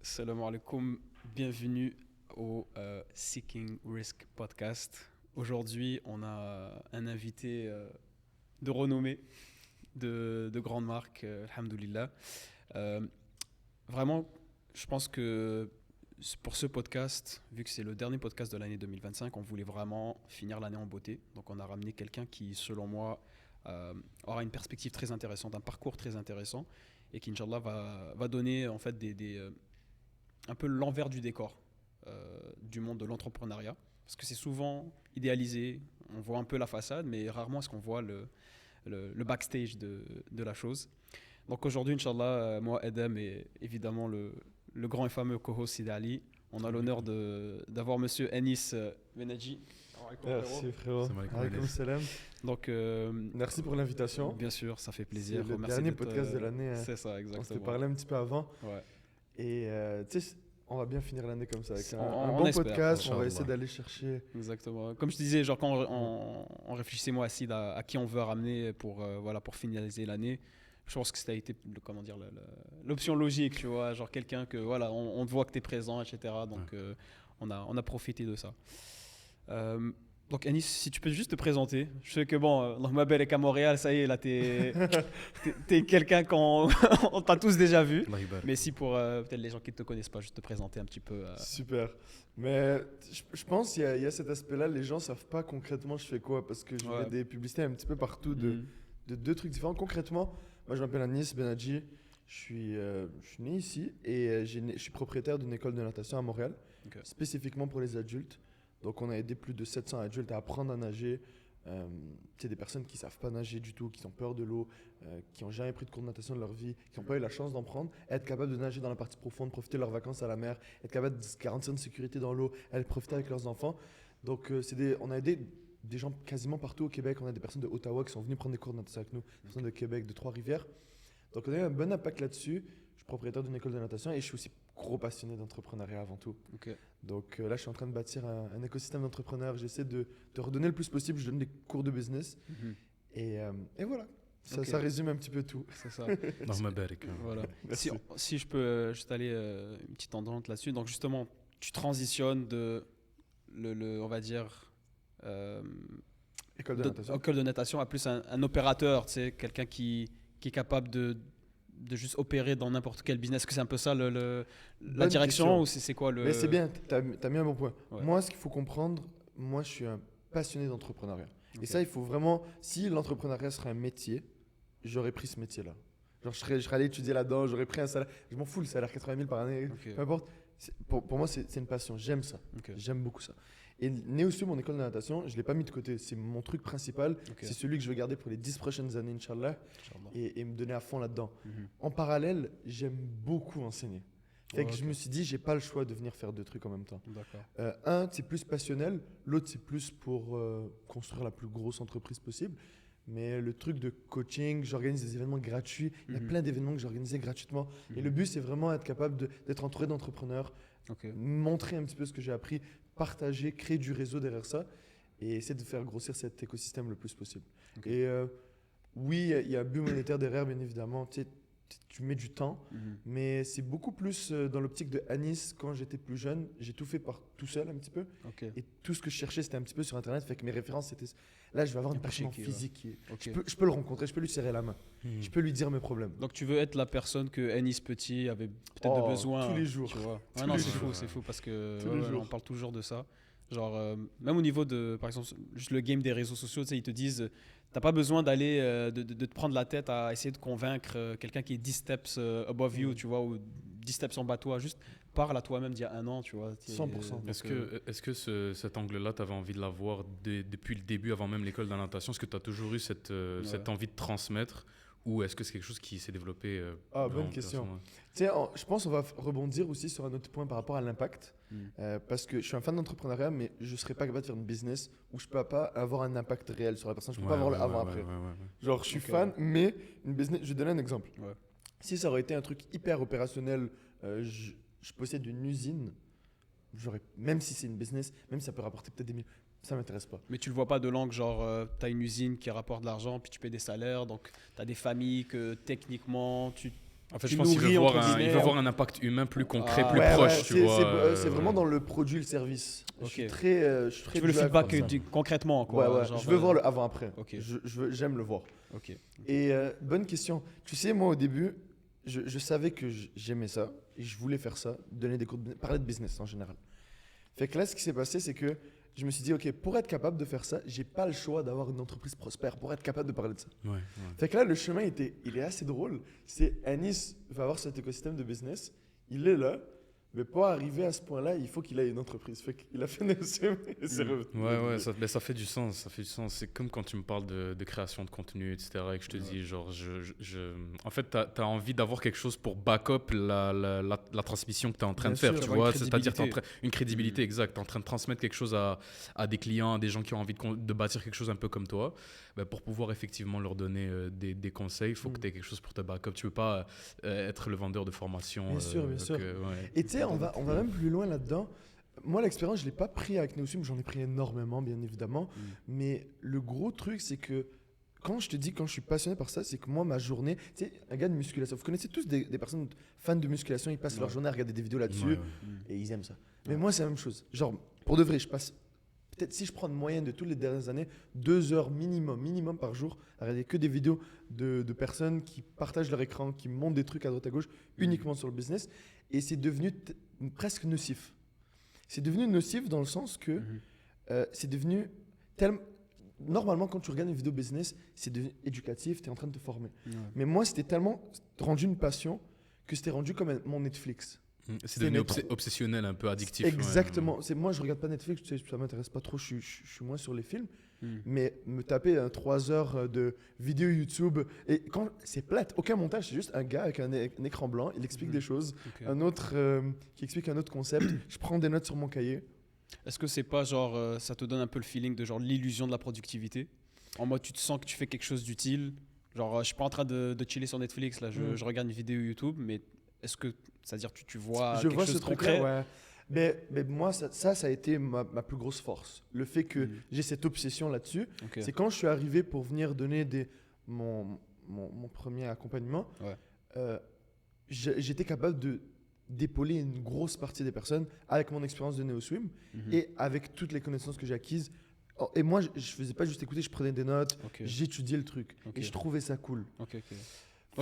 Salam alaikum, bienvenue au Seeking Risk Podcast. Aujourd'hui, on a un invité de renommée, de grande marque, alhamdoulilah. Vraiment, je pense que pour ce podcast, vu que c'est le dernier podcast de l'année 2025, on voulait vraiment finir l'année en beauté. Donc on a ramené quelqu'un qui, selon moi, aura une perspective très intéressante, un parcours très intéressant et qui, Inch'Allah, va donner en fait un peu l'envers du décor du monde de l'entrepreneuriat. Parce que c'est souvent idéalisé, on voit un peu la façade, mais rarement est-ce qu'on voit le backstage de la chose. Donc aujourd'hui, Inch'Allah, moi, Adam et évidemment le grand et fameux co-host Sidi Ali, on a l'honneur d'avoir monsieur Anis Benadji. Merci frérot. Alaikum salam. Donc, merci pour l'invitation. Bien sûr, ça fait plaisir. C'est le dernier podcast de l'année. C'est ça, exactement. On s'était parlé un petit peu avant. Ouais. Et tu sais, on va bien finir l'année comme ça. Avec un on bon espère, podcast, Inch'Allah. on va essayer d'aller chercher. Exactement. Comme je disais, genre quand on réfléchissait moi à Sid, à qui on veut ramener pour finaliser l'année, je pense que ça a été l'option logique, tu vois, genre quelqu'un que voilà, on voit que tu es présent, etc. Donc on a profité de ça. Donc Anis, si tu peux juste te présenter. Je sais que bon, ma belle est qu'à Montréal, ça y est, là t'es quelqu'un qu'on on t'a tous déjà vu. Mais si pour peut-être les gens qui ne te connaissent pas, juste te présenter un petit peu. Super. Mais je pense qu'il y a cet aspect-là, les gens ne savent pas concrètement je fais quoi, parce que je fais des publicités un petit peu partout de deux trucs différents. Concrètement, moi je m'appelle Anis Benadji, je suis né ici et je suis propriétaire d'une école de natation à Montréal, spécifiquement pour les adultes. Donc on a aidé plus de 700 adultes à apprendre à nager. C'est des personnes qui ne savent pas nager du tout, qui ont peur de l'eau, qui n'ont jamais pris de cours de natation de leur vie, qui n'ont pas eu la chance d'en prendre, être capable de nager dans la partie profonde, profiter de leurs vacances à la mer, être capable de garantir une sécurité dans l'eau, aller profiter avec leurs enfants. Donc on a aidé des gens quasiment partout au Québec. On a des personnes de Ottawa qui sont venues prendre des cours de natation avec nous, des personnes de Québec, de Trois-Rivières. Donc on a eu un bon impact là-dessus. Je suis propriétaire d'une école de natation et je suis aussi gros passionné d'entrepreneuriat avant tout. Donc là, je suis en train de bâtir un écosystème d'entrepreneurs. J'essaie de redonner le plus possible. Je donne des cours de business. Et voilà. Ça résume un petit peu tout. C'est ça. Voilà. Si je peux juste aller une petite tendance là-dessus. Donc justement, tu transitionnes de on va dire école de natation à plus un opérateur, tu sais, quelqu'un qui est capable de juste opérer dans n'importe quel business. Est-ce que c'est un peu ça la direction question. Ou c'est quoi le... Mais c'est bien, tu as mis un bon point. Ouais. Moi, ce qu'il faut comprendre, moi je suis un passionné d'entrepreneuriat. Et ça, il faut vraiment, si l'entrepreneuriat serait un métier, j'aurais pris ce métier-là. Genre je serais allé étudier là-dedans, j'aurais pris un salaire. Je m'en fous, le salaire 80 000 par année, peu importe. Pour moi, c'est une passion, j'aime ça. J'aime beaucoup ça. Et Néosub, mon école de natation, je ne l'ai pas mis de côté. C'est mon truc principal. C'est celui que je veux garder pour les 10 prochaines années, Inch'Allah. Et me donner à fond là-dedans. En parallèle, j'aime beaucoup enseigner. Fait que je me suis dit, j'ai pas le choix de venir faire deux trucs en même temps. Un, c'est plus passionnel. L'autre, c'est plus pour construire la plus grosse entreprise possible. Mais le truc de coaching, j'organise des événements gratuits. Il y a plein d'événements que j'ai organisés gratuitement. Et le but, c'est vraiment être capable d'être entouré d'entrepreneurs, montrer un petit peu ce que j'ai appris, partager, créer du réseau derrière ça et essayer de faire grossir cet écosystème le plus possible. Et oui, il y a un but monétaire derrière, bien évidemment. Tu mets du temps, mais c'est beaucoup plus dans l'optique de Anis. Quand j'étais plus jeune, j'ai tout fait tout seul un petit peu. Et tout ce que je cherchais, c'était un petit peu sur Internet. Fait que mes références, c'était... Là, je vais avoir une personne physique. Je peux le rencontrer, je peux lui serrer la main. Je peux lui dire mes problèmes. Donc, tu veux être la personne que Anis Petit avait peut-être besoin. Tous les jours. Tu vois. C'est fou parce que on parle toujours de ça. Genre, même au niveau de, par exemple, juste le game des réseaux sociaux, ils te disent, t'as pas besoin d'aller, de te prendre la tête à essayer de convaincre quelqu'un qui est 10 steps above you, tu vois, ou 10 steps en bas de toi. Juste parle à toi-même d'il y a un an, tu vois. 100%. Est-ce que cet angle-là, tu avais envie de l'avoir depuis le début, avant même l'école de la natation? Est-ce que tu as toujours eu cette envie de transmettre? Ou est-ce que c'est quelque chose qui s'est développé bonne question. Je pense qu'on va rebondir aussi sur un autre point par rapport à l'impact. Parce que je suis un fan d'entrepreneuriat, mais je ne serais pas capable de faire une business où je ne peux pas avoir un impact réel sur la personne. Je ne peux pas avoir le avant-après. Genre, je suis fan, mais une business... Je vais donner un exemple. Si ça aurait été un truc hyper opérationnel, je possède une usine, même si c'est une business, même si ça peut rapporter peut-être des millions, ça ne m'intéresse pas. Mais tu le vois pas de l'angle, genre, tu as une usine qui rapporte de l'argent, puis tu paies des salaires, donc tu as des familles que techniquement, En fait, tu je pense qu'il veut nourris, voir entre il guillemets, veut voir un impact humain plus concret, Ah. plus Ouais, proche, ouais, tu vois. c'est vraiment dans le produit, le service. Ok. Je suis très Tu veux le drive feedback comme ça. concrètement, quoi. Ouais, ouais. genre, Je veux voir le avant-après. Ok. J'aime le voir. Ok. Et bonne question. Tu sais, moi, au début, je savais que j'aimais ça et je voulais faire ça, donner des cours, parler de business en général. Fait que là, ce qui s'est passé, c'est que je me suis dit, OK, pour être capable de faire ça, j'ai pas le choix d'avoir une entreprise prospère pour être capable de parler de ça. Ouais, Fait que là, le chemin, il est assez drôle. C'est Anis va avoir cet écosystème de business. Il est là. Mais pour arriver à ce point-là, il faut qu'il ait une entreprise. Fait qu'il a fait Neoswim et c'est revenu. Ouais, ça fait du sens. Ça fait du sens. C'est comme quand tu me parles de création de contenu, etc. Et que je te dis, genre, en fait, tu as envie d'avoir quelque chose pour back-up la transmission que tu es en train Bien de faire. sûr, Tu avoir vois, une c'est-à-dire crédibilité. une crédibilité exacte. Tu es en train de transmettre quelque chose à des clients, à des gens qui ont envie de bâtir quelque chose un peu comme toi. Ben, pour pouvoir effectivement leur donner des conseils, il faut que tu aies quelque chose pour te back-up. Tu ne peux pas être le vendeur de formation. Bien sûr, bien sûr. Ouais. Et tu sais, on va même plus loin là-dedans. Moi, l'expérience, je ne l'ai pas pris avec Neoswim. J'en ai pris énormément, bien évidemment. Mais le gros truc, c'est que quand je te dis, quand je suis passionné par ça, c'est que moi, ma journée, tu sais, un gars de musculation, vous connaissez tous des personnes fans de musculation, ils passent leur journée à regarder des vidéos là-dessus Ouais. et ils aiment ça. Mais moi, c'est la même chose. Genre, pour de vrai, je passe, peut-être si je prends une moyenne de toutes les dernières années, 2 heures minimum par jour à regarder que des vidéos de personnes qui partagent leur écran, qui montent des trucs à droite à gauche, uniquement sur le business. Et c'est devenu presque nocif. C'est devenu nocif dans le sens que c'est devenu tellement. Normalement, quand tu regardes une vidéo business, c'est devenu éducatif, tu es en train de te former. Mais moi, c'était tellement rendu une passion que c'était rendu comme mon Netflix. C'est devenu trop- obsessionnel, un peu addictif. Exactement. C'est moi, je regarde pas Netflix, tu sais, ça m'intéresse pas trop, je suis moins sur les films. Mais me taper 3 heures de vidéo YouTube, et quand c'est plate, aucun montage, c'est juste un gars avec un écran blanc, il explique des choses, Ok. un autre qui explique un autre concept, je prends des notes sur mon cahier. Est-ce que c'est pas genre, ça te donne un peu le feeling de genre l'illusion de la productivité? En mode, tu te sens que tu fais quelque chose d'utile. Genre, je suis pas en train de chiller sur Netflix, là, je regarde une vidéo YouTube, mais est-ce que, c'est-à-dire, tu vois Je quelque vois chose ce de concret? truc-là, ouais. Mais moi, ça a été ma plus grosse force. Le fait que j'ai cette obsession là-dessus, Ok. c'est quand je suis arrivé pour venir donner mon premier accompagnement, j'étais capable d'épauler une grosse partie des personnes avec mon expérience de Neoswim et avec toutes les connaissances que j'ai acquises. Oh, et moi, je faisais pas juste écouter, je prenais des notes, Ok. j'étudiais le truc Ok. et je trouvais ça cool. Ok, ok. Fait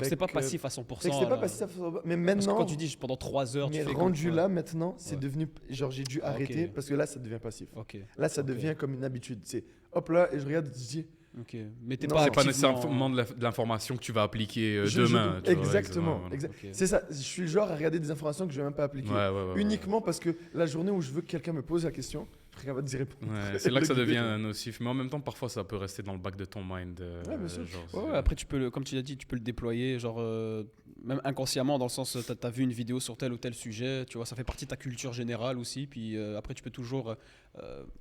Donc, c'était pas que- passif à 100%. Fait que c'était pas là. passif, mais Parce que maintenant, quand tu dis pendant 3 heures, tu mais fais rendu comme- là maintenant, c'est Ouais. devenu genre j'ai dû arrêter Ok. parce que là ça devient passif. Ok, Là ça Ok. devient comme une habitude. C'est hop là et je regarde, je dis ok. Mais t'es Non, pas C'est pas activement- nécessairement de l'information que tu vas appliquer je- demain. tu vois, exactement. voilà. Ok. C'est ça. Je suis le genre à regarder des informations que je vais même pas appliquer. Ouais. Uniquement parce que la journée où je veux que quelqu'un me pose la question, je serai capable d'y répondre. Ouais, c'est là que ça Le guider, devient nocif. Mais en même temps, parfois, ça peut rester dans le bac de ton mind. Ouais, bien sûr. genre, Ouais, c'est- ouais, après, comme tu l'as dit, tu peux le déployer, genre, même inconsciemment, dans le sens, tu as vu une vidéo sur tel ou tel sujet, tu vois, ça fait partie de ta culture générale aussi, puis après, tu peux toujours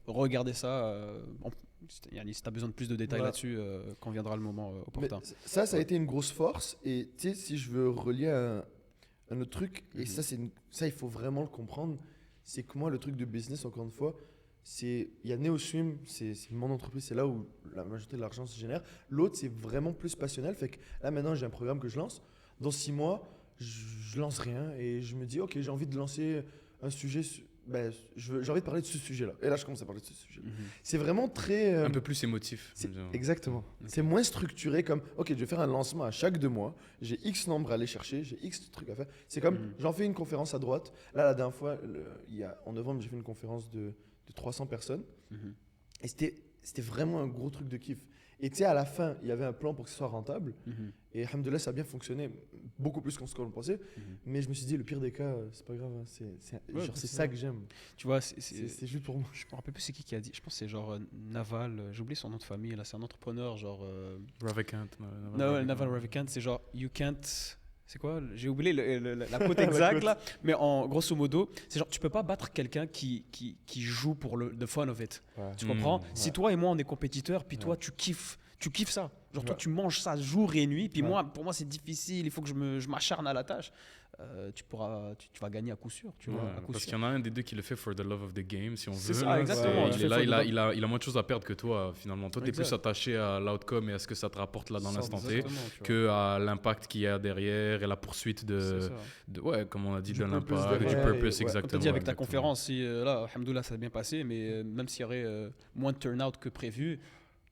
regarder ça, si tu as besoin de plus de détails Voilà. là-dessus, quand viendra le moment Mais opportun. ça a été une grosse force. Et tu sais, si je veux relier à un autre truc, et ça, il faut vraiment le comprendre, c'est que moi, le truc de business, encore une fois, il y a Neoswim, c'est mon entreprise, c'est là où la majorité de l'argent se génère. L'autre, c'est vraiment plus passionnel. Fait que là, maintenant, j'ai un programme que je lance. Dans 6 mois, je lance rien et je me dis, OK, j'ai envie de lancer un sujet. J'ai envie de parler de ce sujet-là. Et là, je commence à parler de ce sujet. C'est vraiment très. Un peu plus émotif. Exactement. C'est moins structuré comme, OK, je vais faire un lancement à chaque 2 mois. J'ai X nombre à aller chercher, j'ai X trucs à faire. C'est comme, j'en fais une conférence à droite. Là, la dernière fois, en novembre, j'ai fait une conférence de 300 personnes. Et c'était vraiment un gros truc de kiff. Et tu sais, à la fin, il y avait un plan pour que ce soit rentable. Et alhamdoulilah, ça a bien fonctionné, beaucoup plus qu'on ce qu'on le pensait. Mais je me suis dit, le pire des cas, c'est pas grave. Hein, c'est ça que j'aime. Tu vois, C'est juste pour moi. je me rappelle plus c'est qui a dit, je pense que c'est genre Naval, j'ai oublié son nom de famille, là, c'est un entrepreneur, genre. Ravikant. Naval Ravikant, c'est genre, you can't. C'est quoi? J'ai oublié la quote exacte là, mais en grosso modo, c'est genre tu peux pas battre quelqu'un qui joue pour the fun of it. Ouais. Tu comprends? Ouais. Si toi et moi on est compétiteurs, puis toi tu kiffes ça. Genre, toi, Ouais. tu manges ça jour et nuit. Puis Ouais. moi, pour moi, c'est difficile. Il faut que je m'acharne à la tâche. Tu vas gagner à coup sûr. Tu vois, Ouais, à coup parce sûr. qu'il y en a un des deux qui le fait for the love of the game, si on veut. C'est ça, là. exactement. Ouais, Il Tu est fais là, for il the a, love. il a moins de choses à perdre que toi, finalement. Toi, tu es plus Exact. attaché à l'outcome et à ce que ça te rapporte là dans l'instant T Exactement, tu vois. que à l'impact qu'il y a derrière et la poursuite C'est ça. ouais, comme on a dit, Du de purpose l'impact, du derrière et- purpose, ouais. Comme tu as exactement. dit avec ta exactement. conférence, si là, alhamdoulilah, ça s'est bien passé, mais même s'il y aurait moins de turn-out que prévu,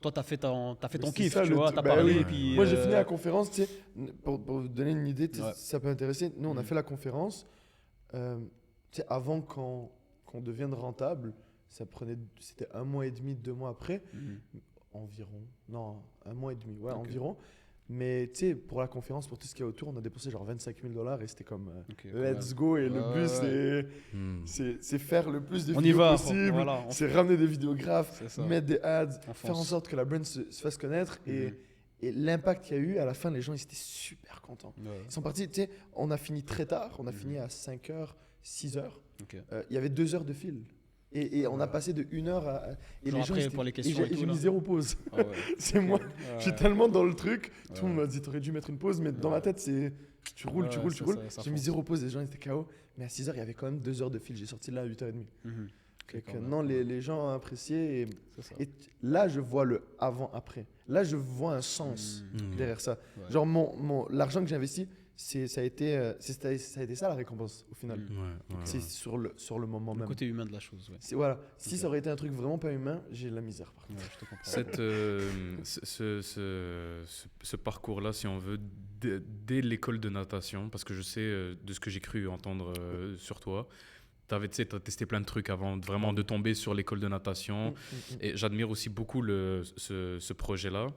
toi, tu as fait ton Mais kiff, c'est ça, tu le vois, truc. tu as Bah parlé. oui. Puis, Moi, j'ai fini la conférence, tu sais, pour vous donner une idée, tu sais, Ouais. si ça peut intéresser. Nous, on a Mhm. fait la conférence, tu sais, avant qu'on devienne rentable, c'était 1 mois et demi, 2 mois après, Mhm. environ. Non, 1 mois et demi, ouais, Ok. environ. Mais tu sais, pour la conférence, pour tout ce qu'il y a autour, on a dépensé genre 25 000 $ et c'était comme Ok, let's go. Et le Ouais, but, ouais. Hmm. c'est faire le plus de On y vidéos va, possible. voilà, C'est ramener des vidéographes, c'est ça. mettre des ads, On faire en fonce. sorte que la brand se fasse connaître. Mhm. Et l'impact qu'il y a eu, à la fin, les gens ils étaient super contents. Ouais. Ils sont partis, tu sais, on a fini très tard, on a Mhm. fini à 5h, 6h. Ok. Il y avait 2 heures de fil. Et on a passé de 1 heure à. Et Genre les gens, après, ils étaient- pour les et questions j'ai et tout, j'ai là. mis 0 pause. Ah ouais. C'est moi. Ouais. Je suis tellement dans le truc. Ouais. Tout le monde m'a dit, t'aurais dû mettre une pause, mais dans Ouais. ma tête, c'est. Tu roules, tu Ouais, roules, tu ça, roules. ça J'ai mis fonce. 0 pause, les gens étaient KO. Mais à 6h, il y avait quand même 2 heures de fil. J'ai sorti là à 8h30. Mhm. Et Ok, que quand même. non, les gens ont apprécié. C'est ça. Et là, je vois le avant-après. Là, je vois un sens Mhm. derrière ça. Ouais. Genre, l'argent que j'ai investi, ça a été ça la récompense au final. Mhm. Ouais, ouais, C'est ouais. sur le moment Le même. côté humain de la chose, ouais. Voilà. Si Ok. ça aurait été un truc vraiment pas humain, j'ai de la misère. Par contre. Ouais, je te comprends. Ce parcours-là, si on veut, dès l'école de natation, parce que je sais de ce que j'ai cru entendre sur toi, tu as testé plein de trucs avant vraiment de tomber sur l'école de natation. Et j'admire aussi beaucoup ce projet-là.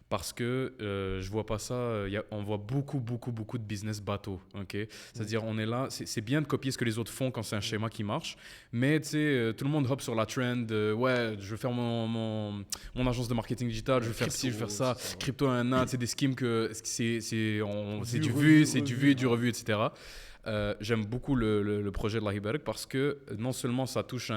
Parce que je vois pas ça, on voit beaucoup de business bateau. Okay. C'est-à-dire, on est là, c'est bien de copier ce que les autres font quand c'est un schéma qui marche, mais tu sais, tout le monde hop sur la trend. Ouais, je veux faire mon agence de marketing digital, je veux faire ci, je veux faire ça. c'est ça, ouais. Crypto, c'est des schemes que c'est du Vu, vu, revu, c'est du revu. vu et du revu, etc. J'aime beaucoup le projet de la Hiberg parce que non seulement ça touche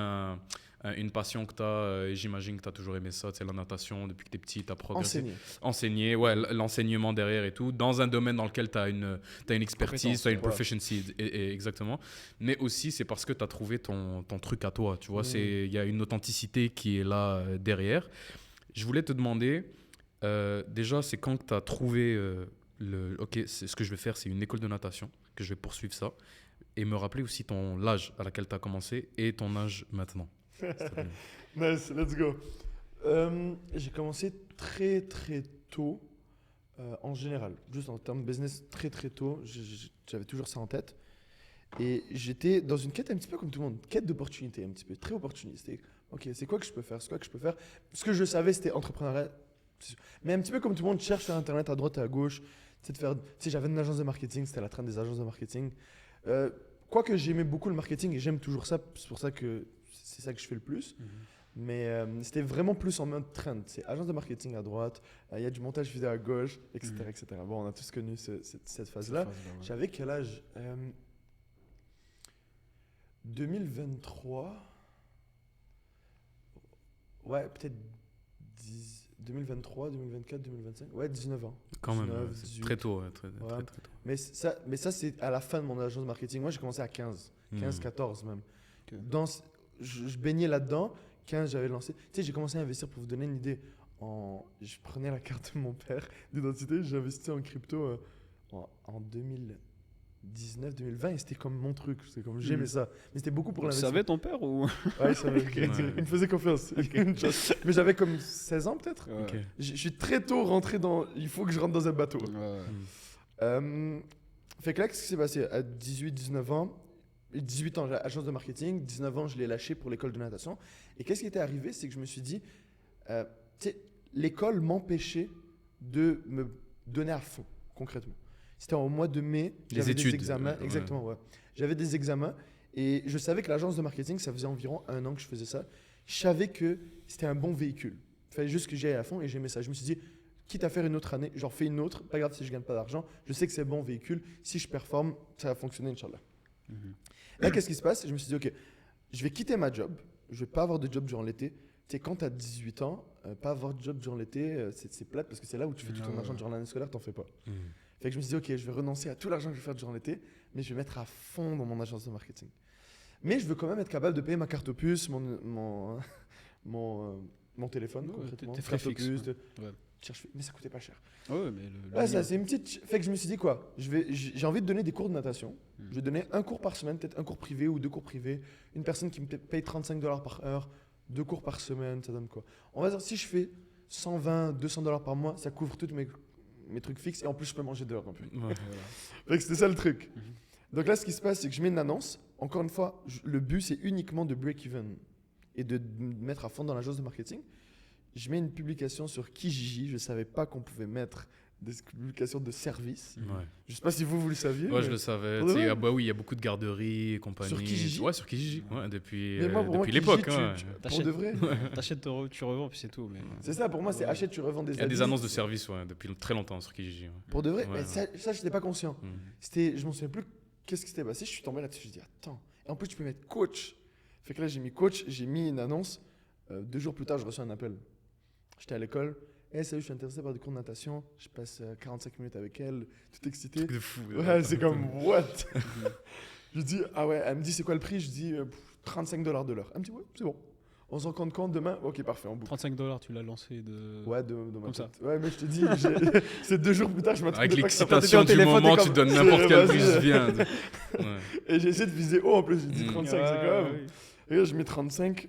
une passion que tu as, j'imagine que tu as toujours aimé ça, c'est la natation, depuis que tu es petit, tu as progressé. Enseigner, ouais, l'enseignement derrière et tout, dans un domaine dans lequel tu as une expertise, tu as une proficiency, exactement. Mais aussi, c'est parce que tu as trouvé ton truc à toi, tu vois, il y a une authenticité qui est là derrière. Je voulais te demander, déjà, c'est quand tu as trouvé ok, ce que je vais faire, c'est une école de natation, que je vais poursuivre ça, et me rappeler aussi l'âge à laquelle tu as commencé et ton âge maintenant. Nice, let's go. J'ai commencé très très tôt, en général, juste en termes de business, très très tôt. J'avais toujours ça en tête. Et j'étais dans une quête un petit peu comme tout le monde, quête d'opportunité, un petit peu, très opportuniste. Ok, c'est quoi que je peux faire? C'est quoi que je peux faire? Ce que je savais, c'était entrepreneuriat. Mais un petit peu comme tout le monde, cherche sur Internet à droite et à gauche. Tu sais, j'avais une agence de marketing, c'était la trend des agences de marketing. Quoique j'aimais beaucoup le marketing et j'aime toujours ça, c'est pour ça que c'est ça que je fais le plus. Mais c'était vraiment plus en mode trend. C'est agence de marketing à droite, il y a du montage vidéo à gauche, etc. etc. Bon, on a tous connu cette phase-là. Ouais. J'avais quel âge 2023. Ouais, peut-être 2023, 2024, 2025. Ouais, 19 ans. Quand même, 19, c'est 18. très tôt. Ouais, très Ouais. tôt. Mais ça c'est à la fin de mon agence de marketing. Moi, j'ai commencé à 15, 14 même. Ok. Je baignais là-dedans. 15, j'avais lancé. Tu sais, j'ai commencé à investir pour vous donner une idée. Je prenais la carte de mon père d'identité, j'investissais en crypto en 2019, 2020 et c'était comme mon truc. C'était comme j'aimais ça. Mais c'était beaucoup pour Tu l'investissement. savais ton père ou Ouais, il savait. Ouais. Il me faisait confiance. Mais j'avais comme 16 ans peut-être. Ok. Je suis très tôt rentré dans. Il faut que je rentre dans un bateau. Ouais. Fait que là, qu'est-ce qui s'est passé? À 18, 19 ans, 18 ans, agence de marketing, 19 ans, je l'ai lâché pour l'école de natation. Et qu'est-ce qui était arrivé? C'est que je me suis dit, tu sais, l'école m'empêchait de me donner à fond, concrètement. C'était au mois de mai, j'avais des études, examens. ouais. Exactement, ouais. J'avais des examens et je savais que l'agence de marketing, ça faisait environ 1 an que je faisais ça. Je savais que c'était un bon véhicule. Il fallait juste que j'y aille à fond et j'aimais ça. Je me suis dit, quitte à faire une autre année, j'en fais une autre, pas grave si je gagne pas d'argent, je sais que c'est un bon véhicule, si je performe, ça va fonctionner, Inch'Allah. Là, qu'est-ce qui se passe? Je me suis dit, ok, je vais quitter ma job, je vais pas avoir de job durant l'été, sais, quand tu as 18 ans, pas avoir de job durant l'été, c'est plate parce que c'est là où tu fais tout ton argent durant l'année scolaire, t'en fais pas. Fait que je me suis dit, ok, je vais renoncer à tout l'argent que je vais faire durant l'été, mais je vais mettre à fond dans mon agence de marketing. Mais je veux quand même être capable de payer ma carte opus, mon téléphone, Ouais, concrètement. tes frais Carte fixes, opus, ouais. mais ça coûtait pas cher. Ouais, mais Ouais, ça, c'est une petite. Fait que je me suis dit quoi, j'ai envie de donner des cours de natation. Je vais donner un cours par semaine, peut-être un cours privé ou 2 cours privés. Une personne qui me paye $35 par heure, 2 cours par semaine, ça donne quoi? On va dire si je fais 120, $200 par mois, ça couvre tous mes trucs fixes et en plus je peux manger dehors non plus. Ouais. Fait que c'était ça le truc. Donc là, ce qui se passe, c'est que je mets une annonce. Encore une fois, le but c'est uniquement de break-even et de me mettre à fond dans l'agence de marketing. Je mets une publication sur Kijiji. Je ne savais pas qu'on pouvait mettre des publications de services. Ouais. Je ne sais pas si vous le saviez. Ouais, mais- je le savais. Pour Tu de sais, vrai bah oui, il y a beaucoup de garderies et compagnie. Sur Kijiji Ouais, sur Kijiji. Ouais, depuis, Mais moi, pour moi, depuis l'époque. Kijiji, hein. pour de vrai. T'achètes, tu revends, puis c'est tout. Mais... C'est ça, pour moi, c'est Ouais. achète, tu revends des Il y a des habits. annonces de service ouais, depuis très longtemps sur Kijiji. Ouais. Pour de vrai, Ouais, mais ouais. ça je n'étais pas conscient. Mm. Je m'en souviens plus qu'est-ce qui s'était passé. Je suis tombé là-dessus. Je dis attends. Et en plus, tu peux mettre coach. Fait que là, j'ai mis coach, j'ai mis une annonce. 2 jours plus tard, je reçois un appel. J'étais à l'école. Hey, salut, je suis intéressé par des cours de natation. Je passe 45 minutes avec elle, tout excité. Truc de fou. Ouais, c'est comme what? Je dis ah ouais, elle me dit c'est quoi le prix? Je dis $35 de l'heure. Elle me dit ouais, c'est bon. On s'en compte quand demain? Ok, parfait, on boucle. $35, tu l'as lancé de. Ouais, de ma Comme ça. tête. Ouais, mais je te dis, c'est 2 jours plus tard, je m'attendais Avec pas que ça fasse- l'excitation t'étais au du téléphone, moment, t'es tu comme, donnes n'importe quel prix, vas-y. je viens. Ouais. Et j'ai essayé de viser haut en plus, j'ai dit 35, c'est quand même. Ouais. Et là, je mets 35.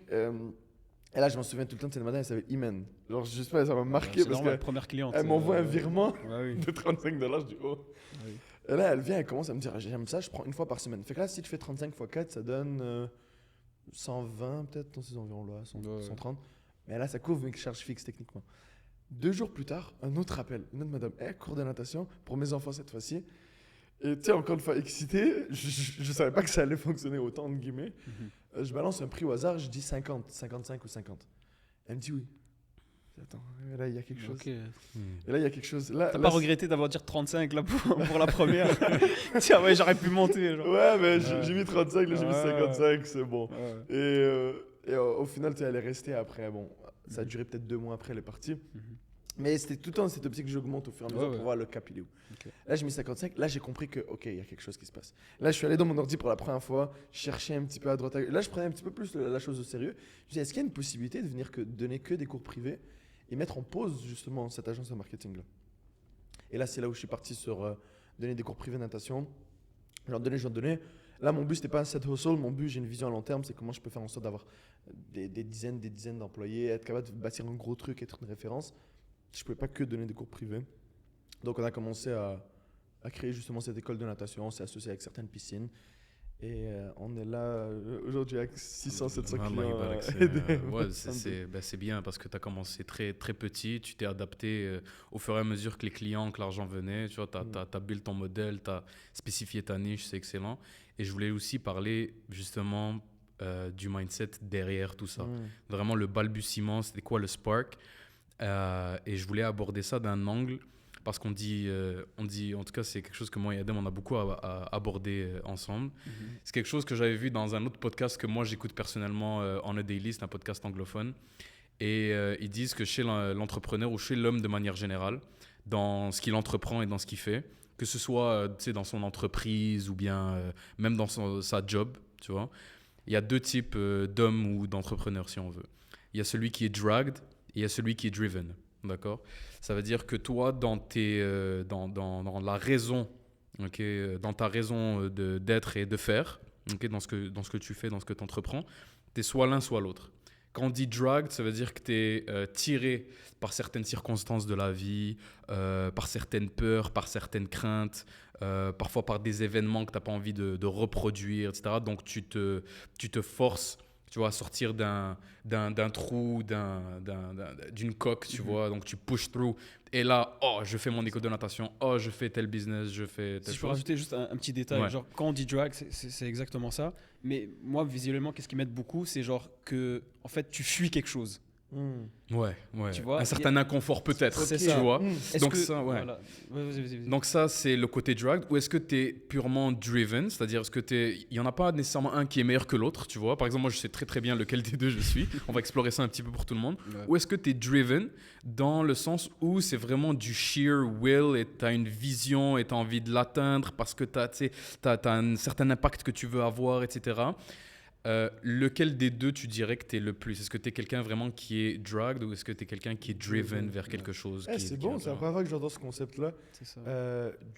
Et là, je m'en souviens tout le temps de cette madame, elle s'appelle Imen. Genre, je sais pas, ça m'a marqué C'est parce normal, qu'elle première cliente. m'envoie un virement Ouais, oui. de 35 $. Je dis oh. Oui. Et là, elle vient, elle commence à me dire j'aime ça, je prends une fois par semaine. Fait que là, si tu fais 35 x 4, ça donne 120 peut-être dans ces environs-là, Ouais. 130. Mais là, ça couvre mes charges fixes techniquement. 2 jours plus tard, un autre appel, une autre madame, cours de natation pour mes enfants cette fois-ci. Et tu sais, encore une fois, excité, je savais pas que ça allait fonctionner autant, entre guillemets. Je balance un prix au hasard, je dis 50, 55 ou 50. Elle me dit oui. Attends, là, il y a quelque chose. Ok. Et là, il y a quelque chose. Là, T'as là, pas regretté d'avoir dit 35 là pour la première? Tiens, ouais, j'aurais pu monter. Genre. Ouais, mais Ouais. j'ai mis 35, là, j'ai mis Ouais. 55, c'est bon. Ouais. Et au final, tu sais, elle est restée après. Bon, ça a duré peut-être 2 mois après, elle est partie. Mais c'était tout le temps cette optique que j'augmente au fur et à mesure Ouais, pour voir le cap, il est où. Ok. Là, j'ai mis 55. Là, j'ai compris que, ok, il y a quelque chose qui se passe. Là, je suis allé dans mon ordi pour la première fois, chercher un petit peu à droite. Là, je prenais un petit peu plus la chose au sérieux. Je me disais, est-ce qu'il y a une possibilité de venir donner que des cours privés et mettre en pause, justement, cette agence de marketing-là? Et là, c'est là où je suis parti sur donner des cours privés de natation. J'en donnais. Là, mon but, c'était pas un set hustle. Mon but, j'ai une vision à long terme. C'est comment je peux faire en sorte d'avoir des dizaines d'employés, être capable de bâtir un gros truc, être une référence. Je ne pouvais pas que donner des cours privés. Donc, on a commencé à créer justement cette école de natation. On s'est associé avec certaines piscines. Et on est là aujourd'hui avec 600, 700 Ouais, clients. Barak, c'est, aidés. ouais, c'est bien parce que tu as commencé très, très petit, tu t'es adapté au fur et à mesure que les clients, que l'argent venait, tu vois, tu as build ton modèle, tu as spécifié ta niche, c'est excellent. Et je voulais aussi parler justement du mindset derrière tout ça. Vraiment le balbutiement, c'était quoi le spark? Et je voulais aborder ça d'un angle parce qu'on dit, en tout cas, c'est quelque chose que moi et Adem, on a beaucoup abordé ensemble. C'est quelque chose que j'avais vu dans un autre podcast que moi, j'écoute personnellement On a Daily, c'est un podcast anglophone. Et ils disent que chez l'entrepreneur ou chez l'homme de manière générale, dans ce qu'il entreprend et dans ce qu'il fait, que ce soit dans son entreprise ou bien même dans sa job, tu vois, il y a 2 types d'hommes ou d'entrepreneurs, si on veut. Il y a celui qui est dragged et il y a celui qui est driven. D'accord? Ça veut dire que toi, dans la raison, okay, dans ta raison d'être et de faire, okay, dans ce que tu fais, dans ce que tu entreprends, tu es soit l'un, soit l'autre. Quand on dit dragged, ça veut dire que tu es tiré par certaines circonstances de la vie, par certaines peurs, par certaines craintes, parfois par des événements que tu n'as pas envie de reproduire, etc. Donc tu te forces, tu vois, à sortir d'un trou, d'une coque, tu vois. Donc tu push through. Et là, oh, je fais mon école de natation, oh, je fais tel business, je fais telle Si je peux chose. rajouter juste un petit détail, Ouais. genre quand on dit drag, c'est exactement ça. Mais moi, visuellement, qu'est-ce qui m'aide beaucoup, c'est genre que, en fait, tu fuis quelque chose. Ouais. Tu vois, un certain inconfort peut-être, C'est tu ça. vois. Est-ce Donc que- ça, ouais. voilà. Vas-y. Donc ça, c'est le côté drugged. Ou est-ce que tu es purement driven? C'est-à-dire, il n'y en a pas nécessairement un qui est meilleur que l'autre, tu vois. Par exemple, moi, je sais très très bien lequel des deux je suis. On va explorer ça un petit peu pour tout le monde. Ouais. Ou est-ce que tu es driven dans le sens où c'est vraiment du sheer will et tu as une vision et tu as envie de l'atteindre parce que tu as un certain impact que tu veux avoir, etc. Lequel des deux tu dirais que tu es le plus? Est-ce que tu es quelqu'un vraiment qui est drugged ou est-ce que tu es quelqu'un qui est driven vers quelque chose C'est bon, c'est la première fois que j'entends ce concept-là. C'est ça.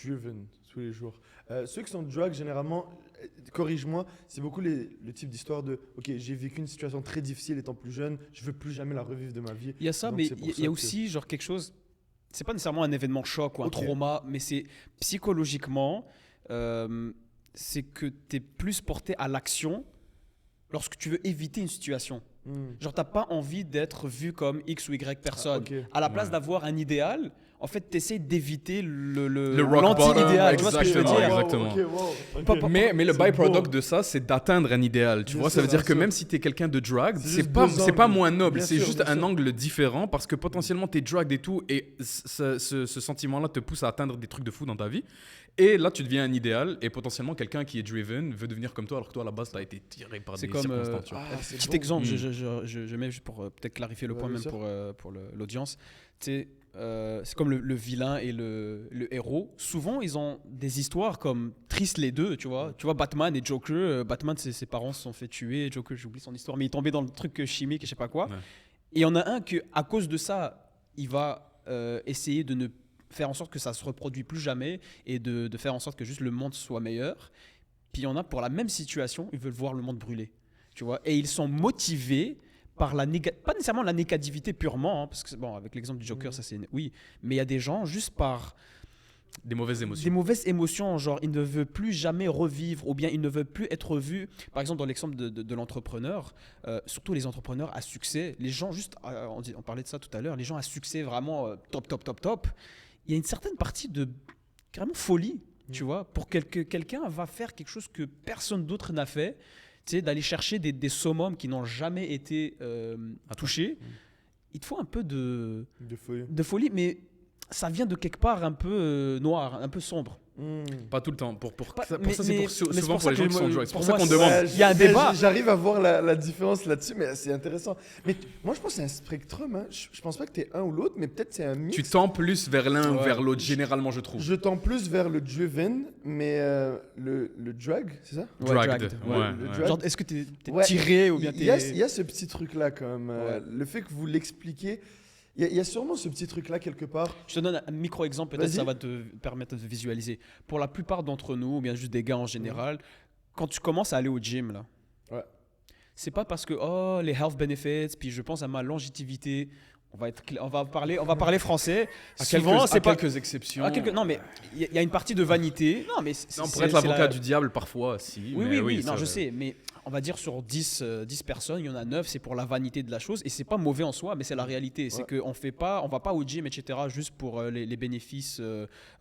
Driven, tous les jours. Ceux qui sont drugs, généralement, corrige-moi, c'est beaucoup le type d'histoire de « Ok, j'ai vécu une situation très difficile étant plus jeune, je veux plus jamais la revivre de ma vie. » Il y a ça, Donc, mais c'est pour il ça y a que- aussi genre quelque chose. C'est pas nécessairement un événement choc ou un Ok. trauma, mais c'est psychologiquement, c'est que tu es plus porté à l'action lorsque tu veux éviter une situation. Genre, t'as pas envie d'être vu comme X ou Y personne. ok. À la place Ouais. d'avoir un idéal, en fait, tu essaies d'éviter Le rock l'anti-idéal. bottom, Tu vois ce que je veux exactement, dire? exactement. Ok. Mais le C'est byproduct beau. de ça, c'est d'atteindre un idéal. Tu Bien vois, sûr, ça veut dire bien que sûr. même si tu es quelqu'un de drugged, C'est c'est juste pas, deux c'est pas angles. moins noble. Bien C'est sûr, juste bien un sûr. angle différent parce que potentiellement tu es drugged et tout. Et ce sentiment-là te pousse à atteindre des trucs de fou dans ta vie. Et là, tu deviens un idéal. Et potentiellement, quelqu'un qui est driven veut devenir comme toi alors que toi, à la base, tu as été tiré par C'est des comme, circonstances. tu vois. c'est Petit bon. exemple, Mm. je mets juste pour peut-être clarifier le Ouais, point, bien même sûr. pour l'audience. Tu sais, c'est comme le vilain et le héros. Souvent, ils ont des histoires comme tristes les deux, tu vois. Tu vois, Batman et Joker. Batman, ses parents se sont fait tuer. Joker, j'oublie son histoire, mais il est tombé dans le truc chimique et je sais pas quoi. Ouais. Et il y en a un que, à cause de ça, il va essayer de ne faire en sorte que ça se reproduise plus jamais et de faire en sorte que juste le monde soit meilleur. Puis il y en a pour la même situation, ils veulent voir le monde brûler, tu vois. Et ils sont motivés par pas nécessairement la négativité purement, hein, parce que bon, avec l'exemple du Joker, ça c'est oui, mais il y a des gens juste par Des mauvaises émotions. des mauvaises émotions, genre il ne veut plus jamais revivre ou bien il ne veut plus être vu. Par exemple, dans l'exemple de l'entrepreneur, surtout les entrepreneurs à succès, les gens juste, on parlait de ça tout à l'heure, les gens à succès vraiment top, il y a une certaine partie de carrément folie, tu vois, pour quelqu'un va faire quelque chose que personne d'autre n'a fait, tu sais, d'aller chercher des summums qui n'ont jamais été touchés. Il te faut un peu De folie. de folie, mais ça vient de quelque part un peu noir, un peu sombre. Pas tout le temps. Pour Pas- ça, mais- c'est pour, mais souvent c'est pour pour ça les gens que qui sont moi- drugged. C'est pour pour ça moi, qu'on c'est- demande. Il y a un débat. J'arrive à voir la différence là-dessus, mais c'est intéressant. Mais moi, je pense que c'est un spectrum. Hein. Je pense pas que tu es un ou l'autre, mais peut-être c'est un mix. Tu tends plus vers l'un ou Ouais. vers l'autre, généralement, je trouve. Je tends plus vers le driven, mais le drug, c'est ça? Drugged. Ouais. Ouais, Le ouais. drug. Genre, est-ce que t'es Ouais. tiré ou bien Il y a t'es... ce petit truc-là, quand même. Ouais. Le fait que vous l'expliquez, il y a sûrement ce petit truc-là quelque part. Je te donne un micro-exemple, peut-être Vas-y. ça va te permettre de visualiser. Pour la plupart d'entre nous, ou bien juste des gars en général, quand tu commences à aller au gym, là, Ouais. c'est pas parce que, oh, les health benefits, puis je pense à ma longévité, on va parler français. Souvent, c'est pas... quelques exceptions. Non, mais il y a une partie de vanité. Non, mais Non, pour être l'avocat du diable, parfois, si. Oui, mais oui, non, ça- je sais, mais on va dire sur 10 personnes, il y en a 9, c'est pour la vanité de la chose, et c'est pas mauvais en soi, mais c'est la réalité. C'est Ouais. on va pas au gym, etc., juste pour les bénéfices,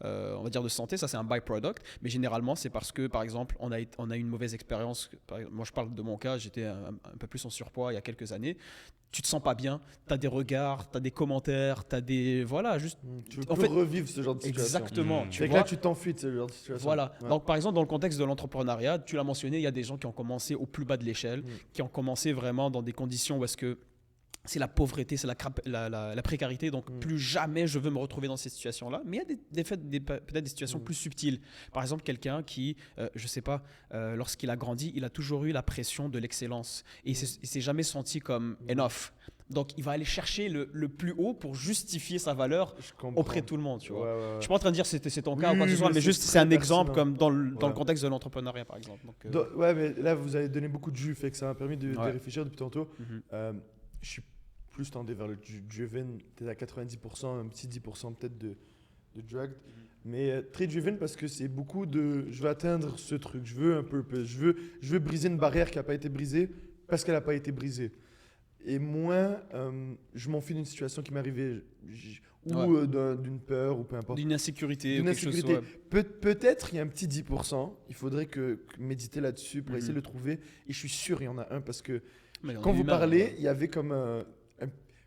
on va dire, de santé, ça c'est un byproduct, mais généralement c'est parce que, par exemple, on a eu une mauvaise expérience. Moi je parle de mon cas, j'étais un peu plus en surpoids il y a quelques années. Tu te sens pas bien, tu as des regards, tu as des commentaires, tu as des... Voilà, juste... Tu veux En plus fait- revivre ce genre de situation. Exactement, Mmh. tu Fait que vois. là, tu t'enfuis de ce genre de situation. Voilà. Ouais. Donc, par exemple, dans le contexte de l'entrepreneuriat, tu l'as mentionné, il y a des gens qui ont commencé au plus bas de l'échelle, qui ont commencé vraiment dans des conditions où est-ce que c'est la pauvreté, c'est la précarité. Donc, plus jamais je veux me retrouver dans ces situations-là. Mais il y a peut-être des situations plus subtiles. Par exemple, quelqu'un qui, je sais pas, lorsqu'il a grandi, il a toujours eu la pression de l'excellence. Et il s'est jamais senti comme enough. Donc, il va aller chercher le plus haut pour justifier sa valeur Je comprends. auprès de tout le monde, tu vois. Ouais, ouais, ouais. Je suis pas en train de dire que c'est ton cas Oui, ou quoi que ce soit, mais mais c'est juste très c'est un exemple pertinent. comme dans le Ouais. contexte de l'entrepreneuriat, par exemple. Donc, Ouais, mais là, vous avez donné beaucoup de jus, fait que ça m'a permis de Ouais. réfléchir depuis tantôt. mhm. Je suis plus tendé vers le driven, peut-être à 90%, un petit 10% peut-être de drugged. Mais très driven parce que c'est beaucoup de je veux atteindre ce truc, je veux un purpose, je veux briser une barrière qui n'a pas été brisée parce qu'elle n'a pas été brisée. Et moins, je m'en fiche d'une situation qui m'est arrivée ou Ouais. d'une peur ou peu importe. D'une insécurité ou D'une quelque chose. insécurité. Ouais. Peut-être il y a un petit 10%, il faudrait que méditer là-dessus pour Mhm. essayer de le trouver. Et je suis sûr il y en a un parce que Mais on quand est vous humain, parlez, ouais. il y avait comme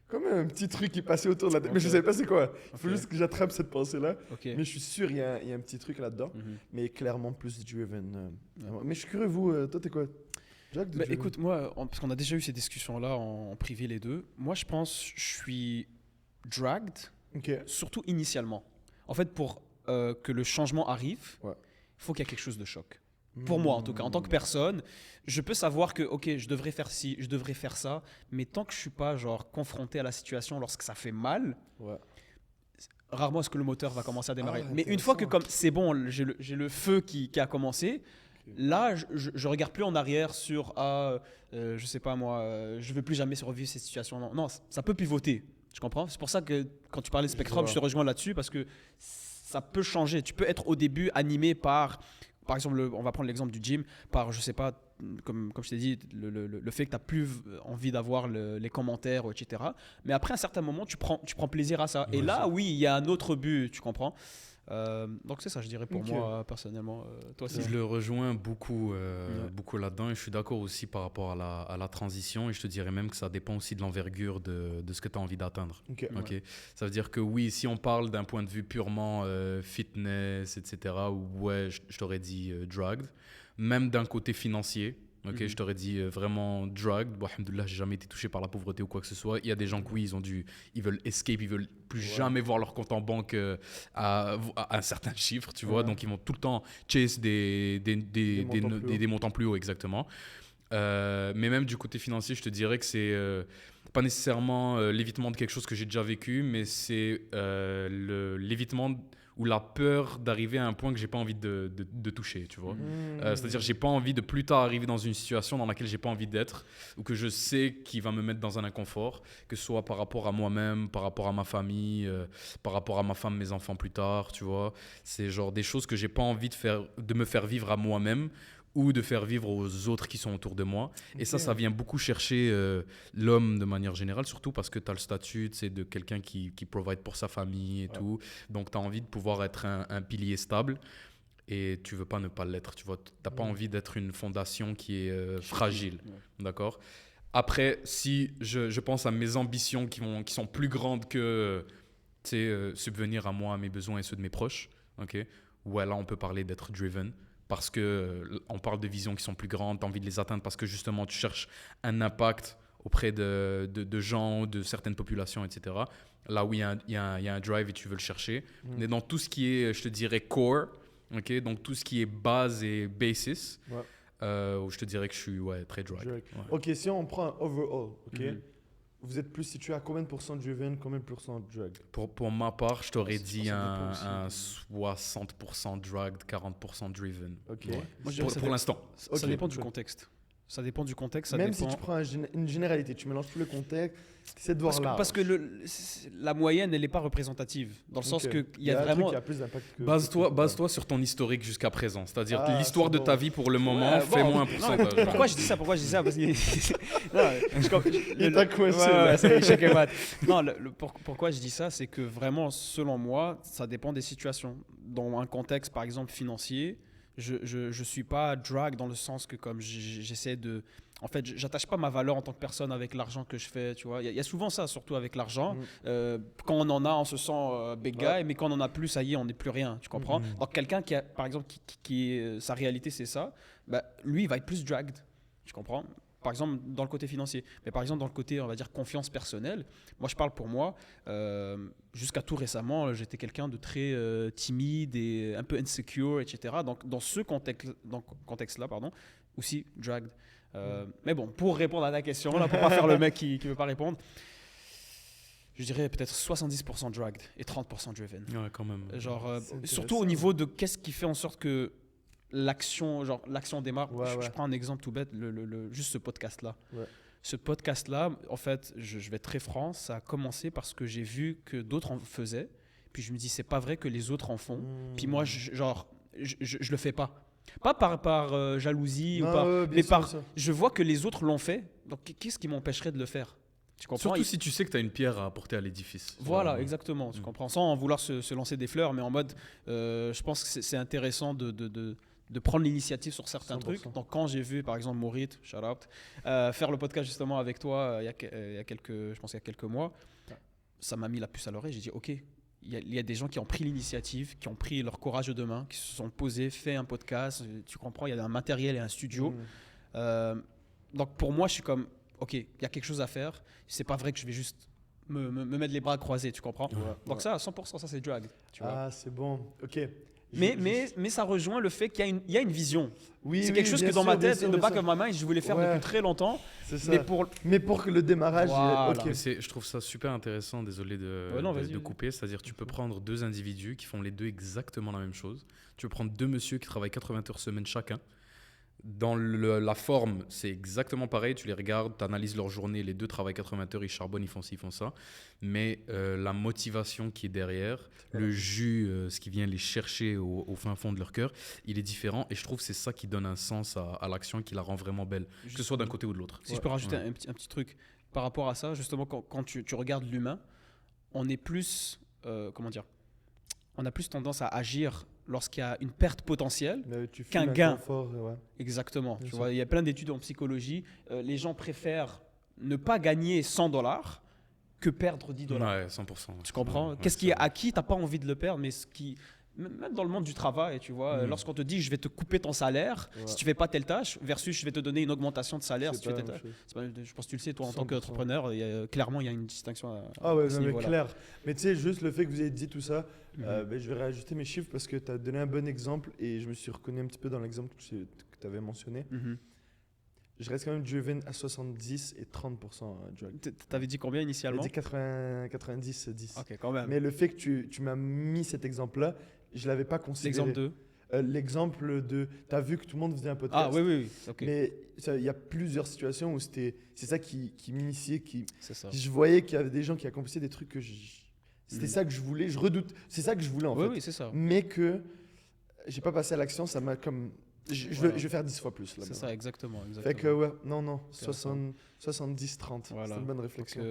Comme un petit truc qui passait autour de la tête. Mais je savais pas c'est quoi. Il faut juste que j'attrape cette pensée-là. Mais je suis sûr il y a un petit truc là-dedans. Mais clairement plus driven. Mais je suis curieux, vous, toi, t'es quoi? Écoute, moi, parce qu'on a déjà eu ces discussions-là en privé les deux, moi je pense je suis dragged, surtout initialement. En fait, pour que le changement arrive, il faut qu'il y ait quelque chose de choc. Pour moi, en tout cas, en tant que personne, je peux savoir que, ok, je devrais faire ci, je devrais faire ça, mais tant que je suis pas genre confronté à la situation lorsque ça fait mal, rarement est-ce que le moteur va commencer à démarrer. Mais une fois que comme c'est bon, j'ai le feu qui a commencé, là, je regarde plus en arrière sur je sais pas moi, je veux plus jamais revivre cette situation. Non, ça peut pivoter. Tu comprends? C'est pour ça que quand tu parlais de spectrum, je te rejoins là-dessus parce que ça peut changer. Tu peux être au début animé par exemple, on va prendre l'exemple du gym, par, je sais pas, comme je t'ai dit, le fait que tu n'as plus envie d'avoir les commentaires, etc. Mais après un certain moment, tu prends plaisir à ça. Et là, oui, il y a un autre but, tu comprends? Donc c'est ça, je dirais pour moi, personnellement. Toi aussi. Je le rejoins beaucoup là-dedans et je suis d'accord aussi par rapport à la transition et je te dirais même que ça dépend aussi de l'envergure de ce que tu as envie d'atteindre. Ça veut dire que oui, si on parle d'un point de vue purement fitness, etc., ouais, je t'aurais dit dragged. Même d'un côté financier, je t'aurais dit vraiment drugged. Bon, alhamdoulilah, j'ai jamais été touché par la pauvreté ou quoi que ce soit. Il y a des gens qui, oui, ils veulent escape, ils veulent plus jamais voir leur compte en banque à un certain chiffre, tu vois. Donc, ils vont tout le temps chase des montants plus hauts, exactement. Mais même du côté financier, je te dirais que c'est pas nécessairement l'évitement de quelque chose que j'ai déjà vécu, mais c'est l'évitement ou la peur d'arriver à un point que j'ai pas envie de toucher, tu vois. C'est-à-dire j'ai pas envie de plus tard arriver dans une situation dans laquelle j'ai pas envie d'être ou que je sais qu'il va me mettre dans un inconfort, que ce soit par rapport à moi-même, par rapport à ma famille, par rapport à ma femme, mes enfants plus tard, tu vois. C'est genre des choses que j'ai pas envie de me faire vivre à moi-même ou de faire vivre aux autres qui sont autour de moi. Et ça vient beaucoup chercher l'homme de manière générale, surtout parce que tu as le statut de quelqu'un qui provide pour sa famille et tout. Donc, tu as envie de pouvoir être un pilier stable et tu veux pas ne pas l'être. Tu n'as pas envie d'être une fondation qui est fragile. D'accord ? Après, si je pense à mes ambitions qui sont plus grandes que subvenir à moi, à mes besoins et ceux de mes proches, ouais, là, on peut parler d'être driven. Parce qu'on parle de visions qui sont plus grandes, tu as envie de les atteindre parce que justement tu cherches un impact auprès de gens, de certaines populations, etc. Là où il y a un drive et tu veux le chercher. Mais dans tout ce qui est, je te dirais, core, donc tout ce qui est base et basis, où je te dirais que je suis très drive. Ok, si on prend un overall, vous êtes plus situé à combien de pourcents driven, combien de pourcents drug? Pour ma part, je t'aurais dit un 60% drugged, 40% driven. Moi, pour l'instant. Ça dépend du contexte. Ça dépend du contexte. Même si tu prends une généralité, tu mélanges tout le contexte, c'est de voir là. Parce que la moyenne, elle n'est pas représentative. Dans le sens qu'il y a vraiment. Qui a plus d'impact que base-toi sur ton historique jusqu'à présent. C'est-à-dire l'histoire de ta vie pour le moment, fais-moi un pourcentage. Pourquoi je dis ça Parce il t'a coincé. Pourquoi je dis ça, c'est que vraiment, selon moi, ça dépend des situations. Dans un contexte, par exemple, financier, je suis pas drag dans le sens que comme j'essaie de... En fait, j'attache pas ma valeur en tant que personne avec l'argent que je fais, tu vois. Il y a souvent ça, surtout avec l'argent. Quand on en a, on se sent big guy, mais quand on en a plus, ça y est, on n'est plus rien, tu comprends? Donc quelqu'un qui a, par exemple, sa réalité, c'est ça, lui, il va être plus dragged, tu comprends? Par exemple, dans le côté financier. Mais par exemple, dans le côté, on va dire, confiance personnelle, moi, je parle pour moi. Jusqu'à tout récemment, j'étais quelqu'un de très timide et un peu insecure, etc. Donc, dans ce contexte-là, aussi dragged. Mais bon, pour répondre à ta question, là, pour pas faire le mec qui veut pas répondre, je dirais peut-être 70% dragged et 30% driven. Ouais, quand même. Genre, surtout au niveau de qu'est-ce qui fait en sorte que l'action démarre. Je prends un exemple tout bête, juste ce podcast-là. Ce podcast-là, en fait, je vais être très franc, ça a commencé parce que j'ai vu que d'autres en faisaient. Puis je me dis, c'est pas vrai que les autres en font. Puis moi, je le fais pas. Pas par jalousie, mais je vois que les autres l'ont fait. Donc, qu'est-ce qui m'empêcherait de le faire? Tu comprends? Surtout si tu sais que tu as une pierre à apporter à l'édifice. Voilà, exactement. Tu comprends? Sans vouloir se lancer des fleurs, mais en mode, je pense que c'est intéressant de de prendre l'initiative sur certains 100%. trucs. Donc, quand j'ai vu, par exemple, Maurit, shout out, faire le podcast justement avec toi il y a quelques mois, ça m'a mis la puce à l'oreille. J'ai dit, OK, il y a des gens qui ont pris l'initiative, qui ont pris leur courage de main, qui se sont posés, fait un podcast. Tu comprends, il y a un matériel et un studio. Donc, pour moi, je suis comme, OK, il y a quelque chose à faire. C'est pas vrai que je vais juste me mettre les bras croisés, tu comprends? Donc, ça, à 100%, ça, c'est drag. Tu vois? Ah, c'est bon. Ok. Mais ça rejoint le fait qu'il y a une vision. Oui, C'est quelque chose bien que dans sûr, ma bien tête, sûr, de bien back sûr. of my mind, je voulais faire Ouais. depuis très longtemps. C'est ça. Mais pour que le démarrage, Voilà. ok. Mais je trouve ça super intéressant, désolé Ouais, non, vas-y, de vas-y. couper, c'est-à-dire tu peux prendre deux individus qui font les deux exactement la même chose. Tu peux prendre deux messieurs qui travaillent 80 heures semaine chacun. Dans la forme, c'est exactement pareil. Tu les regardes, tu analyses leur journée. Les deux travaillent 80 heures, ils charbonnent, ils font ci, ils font ça. Mais la motivation qui est derrière, le jus, ce qui vient les chercher au fin fond de leur cœur, il est différent. Et je trouve que c'est ça qui donne un sens à l'action, qui la rend vraiment belle, que ce soit d'un côté ou de l'autre. si je peux rajouter un petit truc par rapport à ça, justement, quand tu regardes l'humain, on est plus, comment dire, on a plus tendance à agir lorsqu'il y a une perte potentielle. Mais tu Qu'un fumes un gain. confort, ouais. Exactement. Bien Tu sûr. vois, il y a plein d'études en psychologie. Les gens préfèrent ne pas gagner 100 $ que perdre 10 $. Ouais, 100%. Tu comprends? Ouais, Qu'est-ce c'est qui est vrai. acquis, tu n'as pas envie de le perdre, mais ce qui. Même dans le monde du travail, tu vois, lorsqu'on te dit je vais te couper ton salaire Ouais. si tu fais pas telle tâche, versus je vais te donner une augmentation de salaire si C'est tu fais pas telle la tâche. même chose. Je pense que tu le sais, toi, en tant 100%. qu'entrepreneur, clairement, il y a une distinction à Ah ouais, ce non, mais niveau-là. clair. Mais tu sais, juste le fait que vous ayez dit tout ça, Mhm. ben, je vais réajuster mes chiffres parce que tu as donné un bon exemple et je me suis reconnu un petit peu dans l'exemple que tu avais mentionné. Mhm. Je reste quand même driven à 70 et 30% drug. T'avais dit combien J'ai initialement? dit 90, 10. Ok, quand même. Mais le fait que tu m'as mis cet exemple-là, je ne l'avais pas considéré. L'exemple 2. L'exemple de. Tu as vu que tout le monde faisait un podcast. Ah oui, oui, oui. Ok, Mais il y a plusieurs situations où c'est ça qui m'initiait. c'est ça. Je voyais qu'il y avait des gens qui accomplissaient des trucs que c'était Mhm. ça que je voulais. Je redoute. C'est ça que je voulais en Oui, fait. oui, c'est ça. Mais que j'ai pas passé à l'action, ça m'a comme. Voilà. Je vais faire 10 fois plus là. C'est ça, exactement. Fait que ouais, non, Intéressant. 70, 30. Voilà. C'est une bonne Donc, réflexion.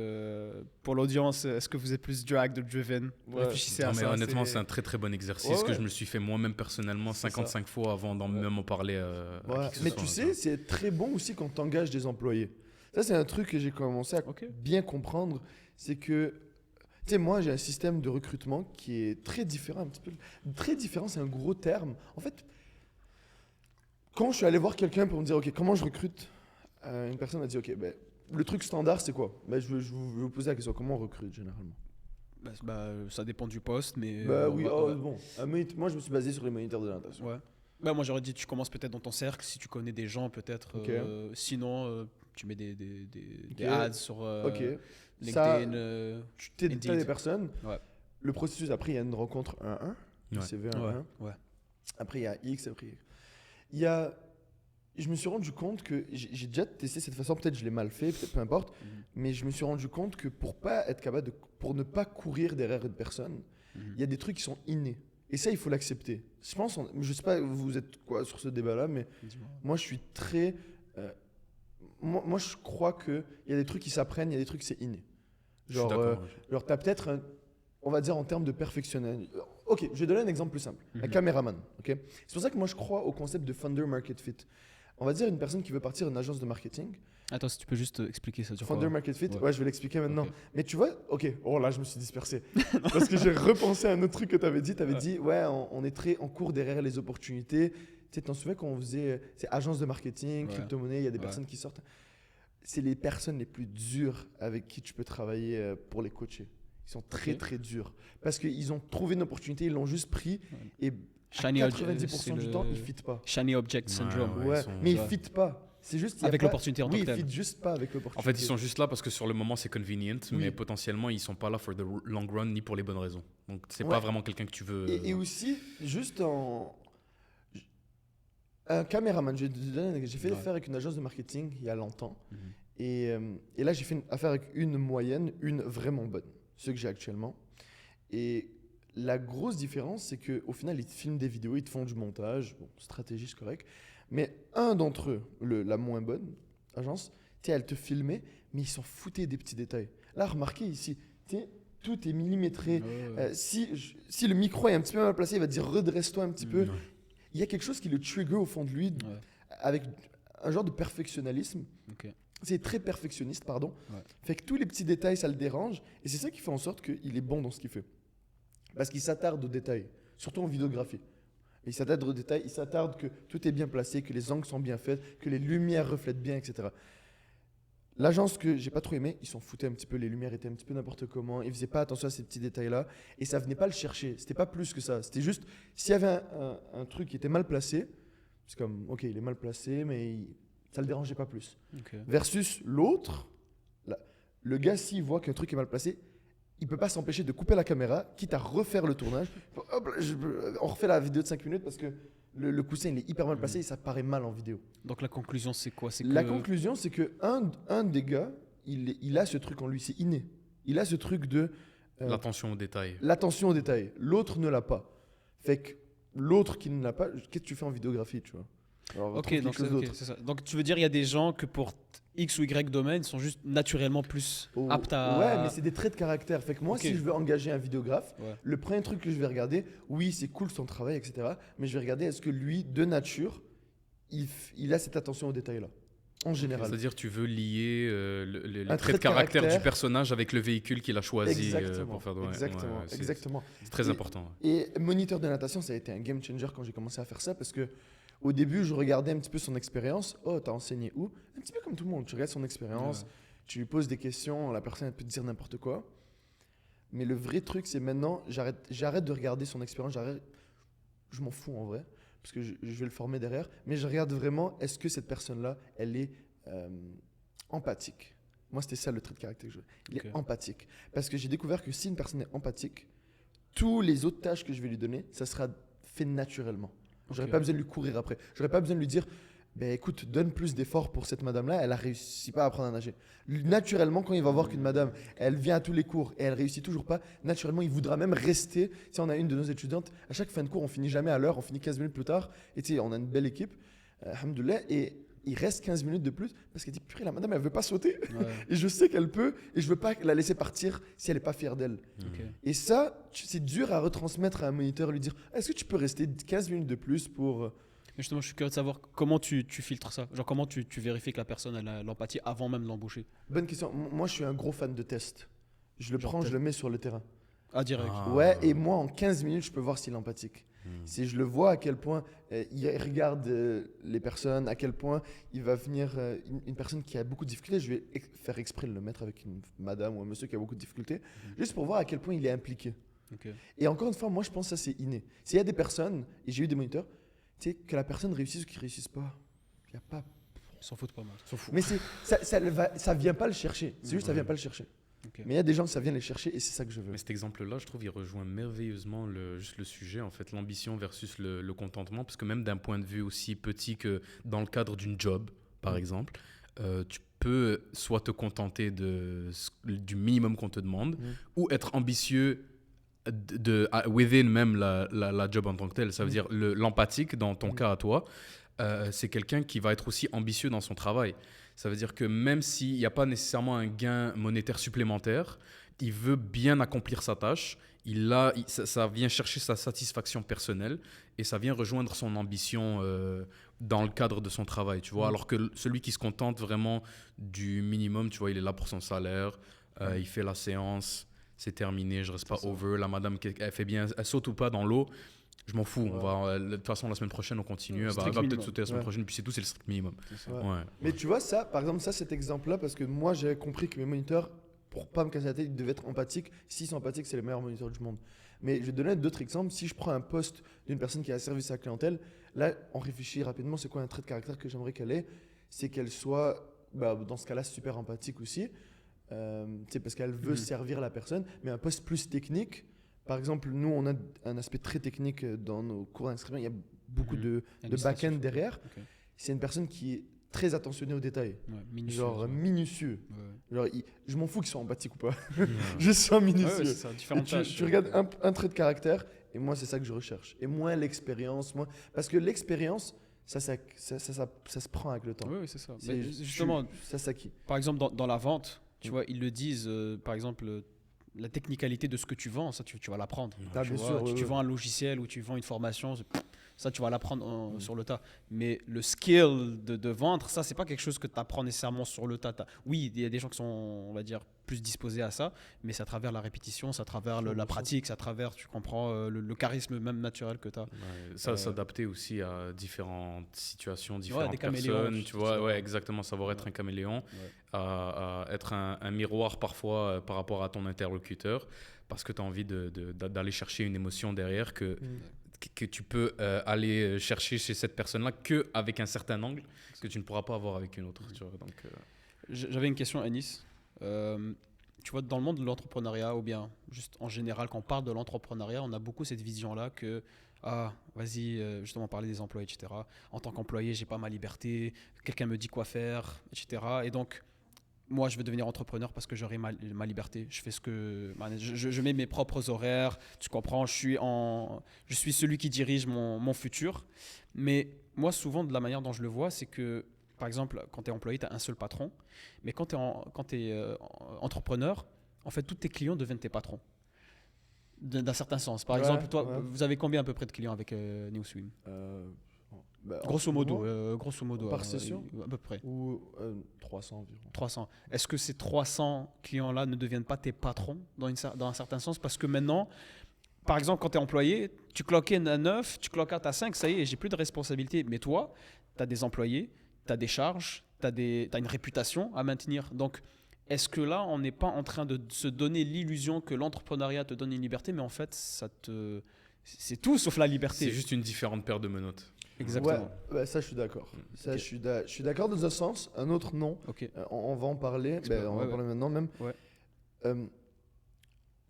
pour l'audience, est-ce que vous êtes plus drag ou driven? Ouais. Réfléchissez Non, à mais ça. honnêtement, c'est un très très bon exercice Ouais, que ouais. je me suis fait moi-même personnellement C'est 55 fois avant d'en même en parler à Ouais. qui que ce Mais soit, tu hein, sais, c'est très bon aussi quand tu engages des employés. Ça, c'est un truc que j'ai commencé à Ok. bien comprendre. C'est que, tu sais, moi, j'ai un système de recrutement qui est très différent, un petit peu. Très différent, c'est un gros terme. En fait, quand je suis allé voir quelqu'un pour me dire, OK, comment je recrute, une personne m'a dit, OK, ben, le truc standard, c'est quoi? Ben, je vais vous poser la question, comment on recrute généralement? Ça dépend du poste, mais. Bah oui, ouais. bon. Moi, je me suis basé sur les moniteurs de natation. Ouais. Bah, moi, j'aurais dit, tu commences peut-être dans ton cercle, si tu connais des gens, peut-être. Ok. Sinon, tu mets des Ok. ads sur OK. Ça, LinkedIn. t'as Indeed. des personnes. Ouais. Le processus, après, il y a une rencontre 1-1. Ouais. CV 1-1. Ouais. Après, il y a X. Après, il y a. Je me suis rendu compte que j'ai déjà testé cette façon. Peut-être je l'ai mal fait, peut-être peu importe. Mhm. Mais je me suis rendu compte que pour pas être capable pour ne pas courir derrière une personne, Mhm. il y a des trucs qui sont innés. Et ça, il faut l'accepter. Je pense, je sais pas, vous êtes quoi sur ce débat-là, mais Dis-moi. moi, je suis très. Moi, je crois qu'il y a des trucs qui s'apprennent, il y a des trucs c'est inné. Je suis Genre, d'accord. genre tu as peut-être, on va dire en termes de perfectionnel. Ok, je vais donner un exemple plus simple. Un Mhm. caméraman. Ok. C'est pour ça que moi, je crois au concept de Founder Market Fit. On va dire une personne qui veut partir d'une agence de marketing. Attends, si tu peux juste expliquer ça. Founder Market Fit, Ouais. ouais, je vais l'expliquer maintenant. Ok. Mais tu vois, ok, oh là, je me suis dispersé. Parce que j'ai repensé à un autre truc que tu avais dit. Tu avais Ouais. dit, ouais, on est très en cours derrière les opportunités. Tu sais, t'en souviens quand on faisait ces agences de marketing, Ouais. crypto-monnaie, il y a des Ouais. personnes qui sortent. C'est les personnes les plus dures avec qui tu peux travailler pour les coacher. Ils sont très, Ok. très durs. Parce qu'ils ont trouvé une opportunité, ils l'ont juste pris. Et à Shiny 90% du c'est temps, le- ils ne fit pas. Shiny Object Ouais, Syndrome. ouais. Ouais, ils sont- mais ils ouais. ne fit pas. C'est juste. il y a Avec pas- l'opportunité en tant Oui, que ils telle. fit juste pas avec l'opportunité. En fait, ils sont juste là parce que sur le moment, c'est convenient, Oui. mais potentiellement, ils sont pas là for the long run ni pour les bonnes raisons. Donc, c'est Ouais. pas vraiment quelqu'un que tu veux. Et aussi, juste en. Un caméraman, j'ai fait Ouais. affaire avec une agence de marketing il y a longtemps. Mhm. Et là, j'ai fait affaire avec une moyenne, une vraiment bonne, ce que j'ai actuellement. Et la grosse différence, c'est qu'au final, ils te filment des vidéos, ils te font du montage. Bon, stratégie, c'est correct. Mais un d'entre eux, la moins bonne agence, tu sais, elle te filmait, mais ils s'en foutaient des petits détails. Là, remarquez ici, tu sais, tout est millimétré. Ouais. Si le micro est un petit peu mal placé, il va te dire redresse-toi un petit peu. Ouais. il y a quelque chose qui le trigger au fond de lui Ouais. avec un genre de perfectionnalisme. Ok. C'est très perfectionniste, pardon. Ouais. Fait que tous les petits détails, ça le dérange. Et c'est ça qui fait en sorte qu'il est bon dans ce qu'il fait. Parce qu'il s'attarde aux détails, surtout en vidéographie. Et il s'attarde aux détails, il s'attarde que tout est bien placé, que les angles sont bien faits, que les lumières reflètent bien, etc. L'agence que j'ai pas trop aimé, ils s'en foutaient un petit peu, les lumières étaient un petit peu n'importe comment, ils faisaient pas attention à ces petits détails-là, et ça venait pas le chercher, c'était pas plus que ça, c'était juste, s'il y avait un truc qui était mal placé, c'est comme, ok, il est mal placé, mais ça le dérangeait pas plus. Ok. Versus l'autre, le gars, s'il voit qu'un truc est mal placé, il peut pas s'empêcher de couper la caméra, quitte à refaire le tournage. Hop, on refait la vidéo de 5 minutes parce que le coussin il est hyper mal placé et ça paraît mal en vidéo. Donc la conclusion, c'est quoi? C'est La que... conclusion, c'est que un des gars, il a ce truc en lui, c'est inné. Il a ce truc de L'attention aux détails. l'attention aux détails. L'autre ne l'a pas. Fait que l'autre qui ne l'a pas, qu'est-ce que tu fais en vidéographie, tu vois? Alors, Ok, trouve donc quelque chose d'autre. c'est ça. Donc tu veux dire il y a des gens que pour X ou Y domaine sont juste naturellement plus Oh, aptes à... Ouais, mais c'est des traits de caractère. Fait que moi, Ok. si je veux engager un vidéographe, Ouais. le premier truc que je vais regarder, oui, c'est cool son travail, etc. Mais je vais regarder est-ce que lui, de nature, il a cette attention aux détails-là. En général. C'est-à-dire tu veux lier les Un traits de caractère du caractère. personnage avec le véhicule qu'il a choisi Exactement. pour faire. Ouais, exactement. ouais, c'est- exactement. C'est très Et- important. Et moniteur de natation, ça a été un game changer quand j'ai commencé à faire ça parce que au début, je regardais un petit peu son expérience. Oh, t'as enseigné où? Un petit peu comme tout le monde. Tu regardes son expérience, Ouais. tu lui poses des questions, la personne elle peut te dire n'importe quoi. Mais le vrai truc, c'est maintenant, j'arrête de regarder son expérience. Je m'en fous en vrai, parce que je vais le former derrière. Mais je regarde vraiment, est-ce que cette personne-là, elle est empathique? Moi, c'était ça le trait de caractère que je veux. Il Ok. est empathique. Parce que j'ai découvert que si une personne est empathique, tous les autres tâches que je vais lui donner, ça sera fait naturellement. J'aurais Ok. pas besoin de lui courir après. J'aurais pas besoin de lui dire, ben écoute, donne plus d'efforts pour cette madame-là, elle a réussi pas à apprendre à nager. Naturellement, quand il va voir qu'une madame, elle vient à tous les cours et elle réussit toujours pas, naturellement, il voudra même rester. Si on a une de nos étudiantes, à chaque fin de cours, on finit jamais à l'heure, on finit 15 minutes plus tard. Et tu sais, on a une belle équipe, alhamdoulilah, et il reste 15 minutes de plus parce qu'elle dit, purée, la madame, elle veut pas sauter. Ouais. Et je sais qu'elle peut, et je veux pas la laisser partir si elle est pas fière d'elle. Ok. Et ça, c'est dur à retransmettre à un moniteur, lui dire, est-ce que tu peux rester 15 minutes de plus pour... Mais justement, je suis curieux de savoir comment tu filtres ça. Genre comment tu vérifies que la personne elle a l'empathie avant même de l'embaucher. Bonne question. Moi, je suis un gros fan de test. Je le Genre prends, je test. le mets sur le terrain. Ah, direct. Ah. Ouais, et moi, en 15 minutes, je peux voir s'il est empathique. Hmm. Si je le vois à quel point il regarde les personnes, à quel point il va venir une personne qui a beaucoup de difficultés, je vais faire exprès de le mettre avec une madame ou un monsieur qui a beaucoup de difficultés, juste pour voir à quel point il est impliqué. Ok. Et encore une fois, moi, je pense que ça, c'est inné. S'il y a des personnes, et j'ai eu des moniteurs, tu sais, que la personne réussisse ou qu'il ne réussisse pas, il n'y a pas... Ils s'en foutent pas mal. Mais ça vient pas le chercher. C'est juste ça vient pas le chercher. Ok. Mais il y a des gens que ça vient les chercher et c'est ça que je veux. Mais cet exemple-là, je trouve, il rejoint merveilleusement juste le sujet, en fait, l'ambition versus le contentement, parce que même d'un point de vue aussi petit que dans le cadre d'une job, par exemple, tu peux soit te contenter du minimum qu'on te demande, ou être ambitieux within même la job en tant que telle. Ça veut dire l'empathique, dans ton cas à toi, c'est quelqu'un qui va être aussi ambitieux dans son travail. Ça veut dire que même s'il n'y a pas nécessairement un gain monétaire supplémentaire, il veut bien accomplir sa tâche. Ça vient chercher sa satisfaction personnelle et ça vient rejoindre son ambition dans le cadre de son travail. Tu vois? Alors que celui qui se contente vraiment du minimum, tu vois, il est là pour son salaire, il fait la séance, c'est terminé, je reste pas over. La madame, elle fait bien, elle saute ou pas dans l'eau. Je m'en fous. De toute façon, la semaine prochaine, on continue. Elle va Strict peut-être minimum. sauter la semaine Ouais. prochaine, puis c'est tout, c'est le strict minimum. Ouais. Ouais. Mais tu vois, ça, par exemple, cet exemple-là, parce que moi, j'avais compris que mes moniteurs, pour pas me casser la tête, ils devaient être empathiques. S'ils sont empathiques, c'est les meilleurs moniteurs du monde. Mais je vais te donner d'autres exemples. Si je prends un poste d'une personne qui a service à la clientèle, là, on réfléchit rapidement, c'est quoi un trait de caractère que j'aimerais qu'elle ait? C'est qu'elle soit, dans ce cas-là, super empathique aussi. Parce qu'elle veut servir la personne. Mais un poste plus technique, par exemple, nous, on a un aspect très technique dans nos cours d'inscription. Il y a beaucoup de back-end derrière. Ok. C'est une personne qui est très attentionnée aux détails. Ouais, minutieux, Genre ouais. minutieux. Ouais. Genre, je m'en fous qu'ils soient empathiques ou pas. Je sois minutieux. Ouais, c'est ça, Et différentes tâches. tu regardes un trait de caractère, et moi, c'est ça que je recherche. Et moins l'expérience. Parce que l'expérience, ça se prend avec le temps. Oui, c'est ça. C'est- Mais justement, ça s'acquit. par exemple, dans la vente, tu vois, ils le disent, par exemple, la technicalité de ce que tu vends, ça, tu vas l'apprendre. Ah, tu bien vois, sûr, tu ouais. vends un logiciel ou tu vends une formation, Ça, tu vas l'apprendre sur le tas. Mais le skill de vendre, ça, c'est pas quelque chose que tu apprends nécessairement sur le tas. Oui, il y a des gens qui sont, on va dire, plus disposés à ça, mais c'est à travers la répétition, c'est à travers la pratique, c'est à travers, tu comprends, le charisme même naturel que tu as. Ça, s'adapter aussi à différentes situations, différentes des personnes. caméléons, Tu vois, ouais, exactement, savoir être un caméléon, à être un miroir parfois par rapport à ton interlocuteur, parce que tu as envie d'aller chercher une émotion derrière que tu peux aller chercher chez cette personne-là qu'avec un certain angle que tu ne pourras pas avoir avec une autre. Tu vois, donc, J'avais une question, Anis. Tu vois, dans le monde de l'entrepreneuriat, ou bien juste en général, quand on parle de l'entrepreneuriat, on a beaucoup cette vision-là que, vas-y, justement, parler des employés, etc. En tant qu'employé, j'ai pas ma liberté, quelqu'un me dit quoi faire, etc. Et donc, moi, je veux devenir entrepreneur parce que j'aurai ma liberté. Je fais ce que. Je mets mes propres horaires, tu comprends, je suis celui qui dirige mon futur. Mais moi, souvent, de la manière dont je le vois, c'est que, par exemple, quand tu es employé, tu as un seul patron. Mais quand tu es entrepreneur, en fait, tous tes clients deviennent tes patrons. D'un certain sens. Par exemple, toi, vous avez combien à peu près de clients avec NewSwim grosso modo. Par session à peu près. Ou 300 environ. 300. Est-ce que ces 300 clients-là ne deviennent pas tes patrons dans un certain sens? Parce que maintenant, par exemple, quand tu es employé, tu clock in à 9, tu clock out à 5, ça y est, j'ai plus de responsabilité. Mais toi, tu as des employés, tu as des charges, tu as une réputation à maintenir. Donc, est-ce que là, on n'est pas en train de se donner l'illusion que l'entrepreneuriat te donne une liberté, mais en fait, c'est tout sauf la liberté. C'est juste une différente paire de menottes. Exactement. Ouais, ça je suis d'accord. Ça, je suis d'accord dans un sens, un autre non. Ok. On va en parler. On va en parler maintenant même. Ouais.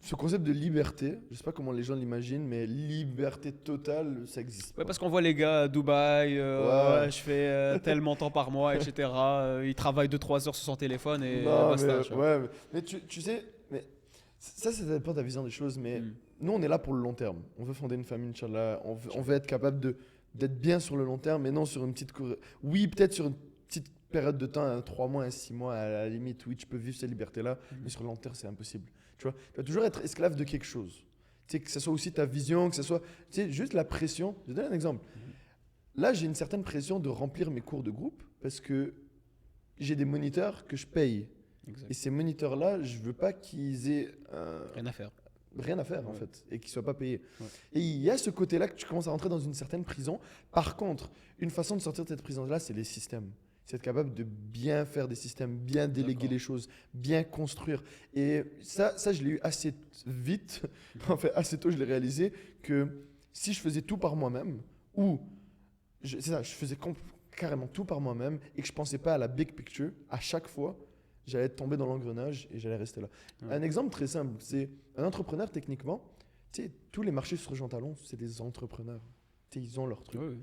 Ce concept de liberté, je sais pas comment les gens l'imaginent, mais liberté totale, ça existe. Ouais, parce qu'on voit les gars à Dubaï, je fais tel montant par mois, etc. Ils travaillent 2-3 heures sur son téléphone et basta. Mais tu sais, mais ça dépend de ta vision des choses. Mais nous, on est là pour le long terme. On veut fonder une famille, Inch'Allah. On veut être capable d'être bien sur le long terme, mais non sur une petite. Oui, peut-être sur une petite période de temps, 3 mois, 6 mois, à la limite, oui, tu peux vivre cette liberté-là, mais sur le long terme, c'est impossible. Tu vois, tu vas toujours être esclave de quelque chose. Tu sais, que ce soit aussi ta vision, que ce soit juste la pression. Je te donne un exemple. Là, j'ai une certaine pression de remplir mes cours de groupe parce que j'ai des moniteurs que je paye. Exact. Et ces moniteurs-là, je ne veux pas qu'ils aient rien à faire en fait, et qu'ils ne soient pas payés. Ouais. Et il y a ce côté-là que tu commences à rentrer dans une certaine prison. Par contre, une façon de sortir de cette prison-là, c'est les systèmes. C'est être capable de bien faire des systèmes, bien déléguer les choses, bien construire. Et ça je l'ai eu assez vite, assez tôt je l'ai réalisé, que si je faisais tout par moi-même, ou je faisais carrément tout par moi-même et que je ne pensais pas à la big picture, à chaque fois, j'allais tomber dans l'engrenage et j'allais rester là. Ouais. Un exemple très simple, c'est un entrepreneur techniquement, tous les marchés sur Jean Talon, c'est des entrepreneurs. Ils ont leur truc. Ouais.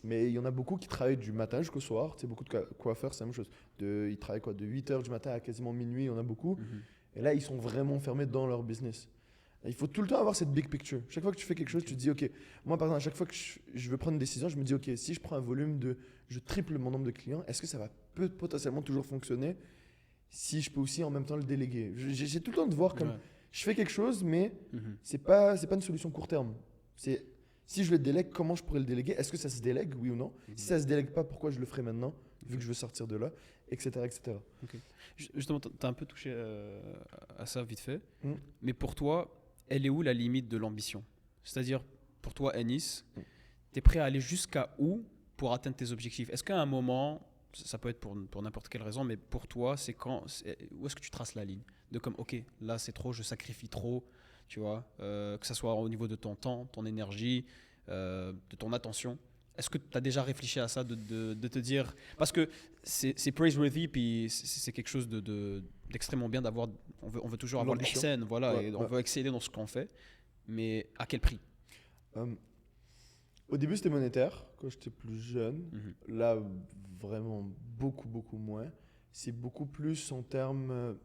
Mais il y en a beaucoup qui travaillent du matin jusqu'au soir. Beaucoup de coiffeurs, c'est la même chose. Ils travaillent de 8h du matin à quasiment minuit, il y en a beaucoup. Et là, ils sont vraiment fermés dans leur business. Et il faut tout le temps avoir cette big picture. Chaque fois que tu fais quelque chose, tu te dis, OK, moi par exemple, à chaque fois que je veux prendre une décision, je me dis, OK, si je prends un volume je triple mon nombre de clients, est-ce que ça va potentiellement toujours fonctionner si je peux aussi en même temps le déléguer? J'ai tout le temps de voir comme je fais quelque chose, mais c'est pas une solution court terme. Si je le délègue, comment je pourrais le déléguer? Est-ce que ça se délègue, oui ou non? Si ça ne se délègue pas, pourquoi je le ferai maintenant, vu que je veux sortir de là, etc. etc. Okay. Justement, tu as un peu touché à ça vite fait. Mais pour toi, elle est où la limite de l'ambition? C'est-à-dire, pour toi, Anis, tu es prêt à aller jusqu'à où pour atteindre tes objectifs? Est-ce qu'à un moment, ça peut être pour n'importe quelle raison, mais pour toi, où est-ce que tu traces la ligne? De comme, OK, là c'est trop, je sacrifie trop. Tu vois, que ce soit au niveau de ton temps, ton énergie, de ton attention. Est-ce que tu as déjà réfléchi à ça, de te dire... Parce que c'est praiseworthy, puis c'est quelque chose d'extrêmement bien d'avoir... On veut toujours avoir l'ambition, voilà, et on veut exceller dans ce qu'on fait, mais à quel prix? Au début, c'était monétaire, quand j'étais plus jeune. Là, vraiment beaucoup, beaucoup moins. C'est beaucoup plus en termes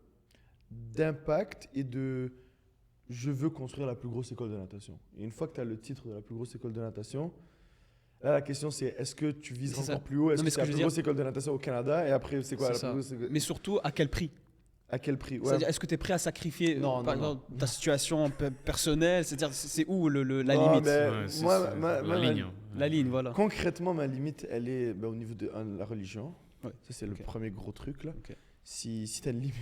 d'impact et de... Je veux construire la plus grosse école de natation. Et une fois que tu as le titre de la plus grosse école de natation, là, la question c'est est-ce que tu vises encore plus haut? Est-ce que c'est la plus grosse école de natation au Canada? Et après, c'est quoi la plus grosse école? Mais surtout, à quel prix? À quel prix? Ouais. C'est-à-dire, est-ce que tu es prêt à sacrifier Non, par non, exemple, ta situation personnelle? C'est-à-dire, c'est où la Non, limite? mais Ouais, moi, la ligne. La ligne, voilà. concrètement, ma limite, elle est au niveau de la religion. Ouais. Ça, c'est le premier gros truc, là. Ok. Si tu as une limite...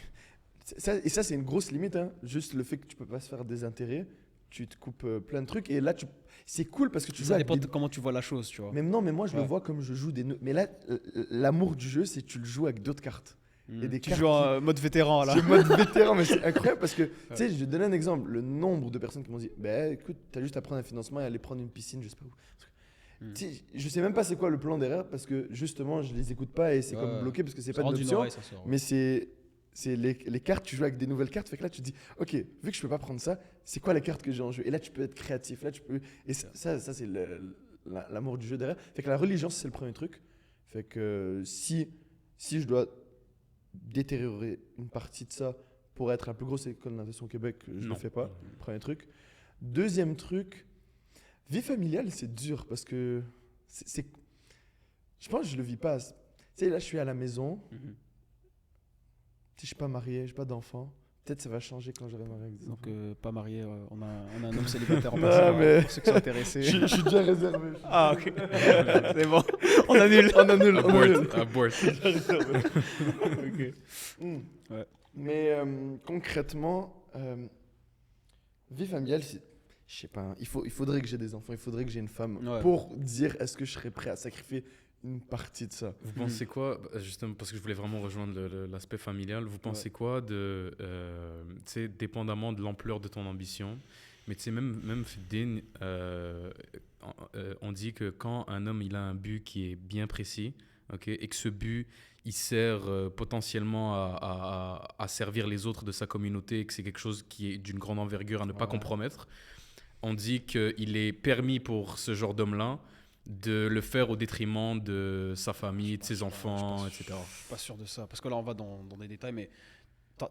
ça, c'est une grosse limite, hein. Juste le fait que tu peux pas se faire des intérêts, tu te coupes plein de trucs. Et là, c'est cool parce que tu joues Ça avec dépend des... de comment tu vois la chose, tu vois. Mais non, mais moi, je le Ouais. vois comme je joue des... Mais là, l'amour du jeu, c'est que tu le joues avec d'autres cartes. Et des Tu cartes joues qui- en mode vétéran, là. C'est mode vétéran, mais c'est incroyable parce que, tu sais, je vais te donner un exemple. Le nombre de personnes qui m'ont dit, bah écoute, t'as juste à prendre un financement et aller prendre une piscine, je sais pas où. Tu sais, je sais même pas c'est quoi le plan derrière parce que justement, je les écoute pas et c'est Ouais, comme ouais. bloqué parce que c'est Ça pas une rentre d'une option. oreille, ça sort. Mais c'est les cartes, tu joues avec des nouvelles cartes. Fait que là, tu te dis, ok, vu que je peux pas prendre ça, c'est quoi les cartes que j'ai en jeu? Et là, tu peux être créatif. Là, tu peux. Et ça c'est l'amour du jeu derrière. Fait que la religion, c'est le premier truc. Fait que si je dois détériorer une partie de ça pour être la plus grosse école de natation au Québec, je Non. le fais pas. Premier truc. Deuxième truc, vie familiale, c'est dur parce que je pense que je le vis pas. Tu sais, là, je suis à la maison. Mhm. Tu sais, je suis pas marié, j'ai pas d'enfant. Peut-être ça va changer quand j'aurai marié avec des Donc, enfants. pas marié, on a un homme célibataire en Non, passant, mais- pour ceux qui sont intéressés. Je suis déjà réservé. Ah, ok. C'est bon. On annule. On annule, on annule. Abort. Ok. Ouais. Mais concrètement, vie familiale, je sais pas, hein, il faudrait que j'ai des enfants, il faudrait que j'ai une femme Ouais. pour dire est-ce que je serais prêt à sacrifier une partie de ça. Vous pensez quoi, justement, parce que je voulais vraiment rejoindre l'aspect familial, vous pensez quoi de, tu sais, dépendamment de l'ampleur de ton ambition, mais tu sais, même Fidin, on dit que quand un homme il a un but qui est bien précis, ok, et que ce but il sert potentiellement à servir les autres de sa communauté, et que c'est quelque chose qui est d'une grande envergure à ne pas compromettre, on dit qu'il est permis pour ce genre d'homme-là de le faire au détriment de sa famille, de ses enfants, etc. Je suis pas sûr de ça. Parce que là, on va dans des détails, mais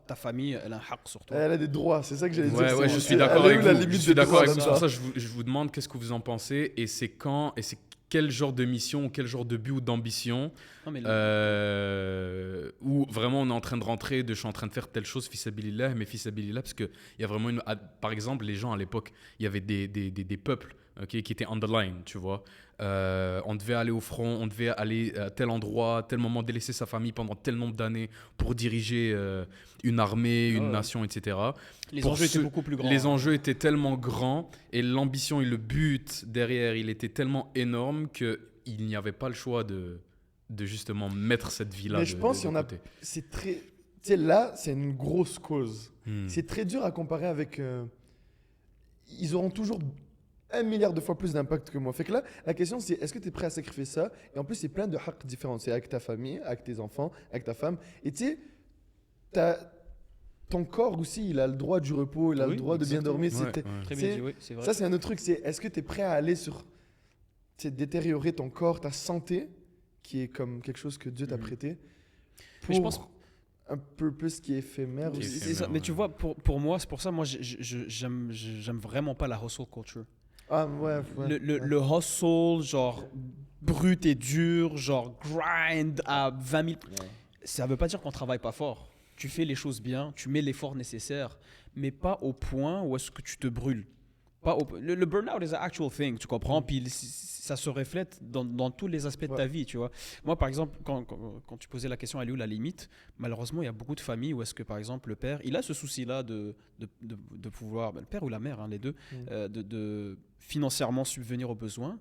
ta famille, elle a un haq sur toi. Elle a des droits, c'est ça que j'allais dire. Ouais, c'est- je suis elle d'accord a avec eu la vous. limite Je suis des d'accord droits avec vous. C'est pour là-dedans. ça que je vous demande qu'est-ce que vous en pensez et c'est quand et c'est quel genre de mission, quel genre de but ou d'ambition Non, mais où vraiment on est en train de rentrer, je suis en train de faire telle chose, fissabilillah, mais fissabilillah, parce qu'il y a vraiment une. Par exemple, les gens à l'époque, il y avait des peuples qui étaient on the line, tu vois. On devait aller au front, on devait aller à tel endroit, tel moment, délaisser sa famille pendant tel nombre d'années pour diriger une armée, une nation, etc. les pour enjeux étaient ceux- beaucoup plus grands. Les enjeux étaient tellement grands et l'ambition et le but derrière, il était tellement énorme qu'il n'y avait pas le choix de justement mettre cette vie-là Mais de, je pense de qu'il y en a. côté. C'est très. Tu sais, là, c'est une grosse cause. Hmm. C'est très dur à comparer avec. Ils auront toujours 1 milliard de fois plus d'impact que moi. Fait que là, la question c'est est-ce que tu es prêt à sacrifier ça? Et en plus, c'est plein de hacks différents. C'est avec ta famille, avec tes enfants, avec ta femme. Et tu sais, ton corps aussi, il a le droit du repos, il a Oui, le droit de bien exactement. dormir. Ouais, C'est- ouais. Très c'est- bien dit, oui, c'est vrai. Ça, c'est un autre truc. C'est est-ce que tu es prêt à aller sur. Tu sais, détériorer ton corps, ta santé, qui est comme quelque chose que Dieu t'a Mhm. prêté. Mais je pour pense- un peu plus qui est éphémère Qui est aussi. C'est ça. ouais. Mais tu vois, pour moi, c'est pour ça, moi, j'aime vraiment pas la hustle culture. Ah ouais, ouais. Le hustle, genre brut et dur, genre grind à 20 000. Ça veut pas dire qu'on travaille pas fort. Tu fais les choses bien, tu mets l'effort nécessaire, mais pas au point où est-ce que tu te brûles. Pas le burn-out is an actual thing, tu comprends? Puis ça se reflète dans tous les aspects de ta vie, tu vois. Moi, par exemple, quand tu posais la question, elle est où la limite? Malheureusement, il y a beaucoup de familles où est-ce que, par exemple, le père, il a ce souci-là de pouvoir, le père ou la mère, hein, les deux, de financièrement subvenir aux besoins,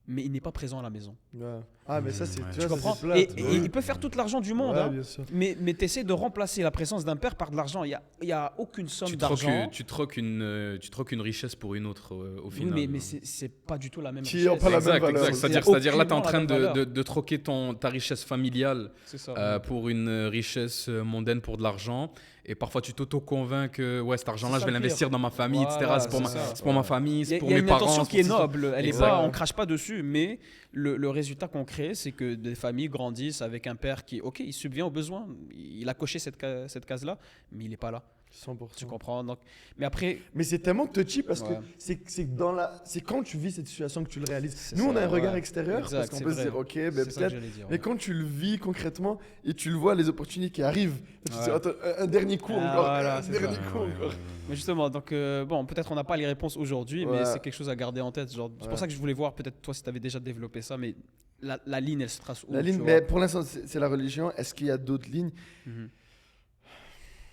mais il n'est pas présent à la maison. Ouais. Ah, mais ça, c'est. Ouais. Tu Tu vois, ça, comprends? c'est plate. Et Ouais. il peut faire tout l'argent du monde, Ouais, hein, bien sûr. mais tu essaies de remplacer la présence d'un père par de l'argent. Il y a aucune somme Tu d'argent. troques une richesse pour une autre au Oui, final. mais c'est pas du tout la même Qui ont richesse. pas la même Exact, valeur. exact. Il y a C'est-à-dire là, tu es en aucunement train la même de troquer ta richesse familiale C'est ça. pour une richesse mondaine pour de l'argent. Et parfois, tu t'auto-convaincs que ouais, cet argent-là, C'est je ça vais le l'investir dans ma famille, etc. Voilà, C'est pour, c'est ça. pour ma famille, Il y c'est a, pour il y a mes une parents. intention qui est c'est pour- noble. Elle est Exact. pas, on crache pas dessus, mais le résultat concret, c'est que des familles grandissent avec un père qui, ok, il subvient aux besoins, il a coché cette case-là, mais il n'est pas là. 100%. Tu comprends? Donc, mais après, Mais c'est tellement touchy parce Ouais. que c'est quand tu vis cette situation que tu le réalises. C'est Nous, on a ça, un regard ouais. extérieur Exact, parce qu'on c'est peut se vrai. dire, ok, ben c'est ça que peut-être. j'allais dire. Mais Ouais. quand tu le vis concrètement et tu le vois, les opportunités qui arrivent, tu te dis, Ouais. attends, un dernier coup Ah, encore, voilà, un c'est dernier ça. coup encore. Mais justement, donc bon, peut-être on n'a pas les réponses aujourd'hui, mais Ouais. c'est quelque chose à garder en tête. Genre, c'est Ouais. pour ça que je voulais voir peut-être toi si tu avais déjà développé ça, mais la ligne, elle se trace où? La ligne, tu mais vois? pour l'instant, c'est la religion. Est-ce qu'il y a d'autres lignes? Mhm.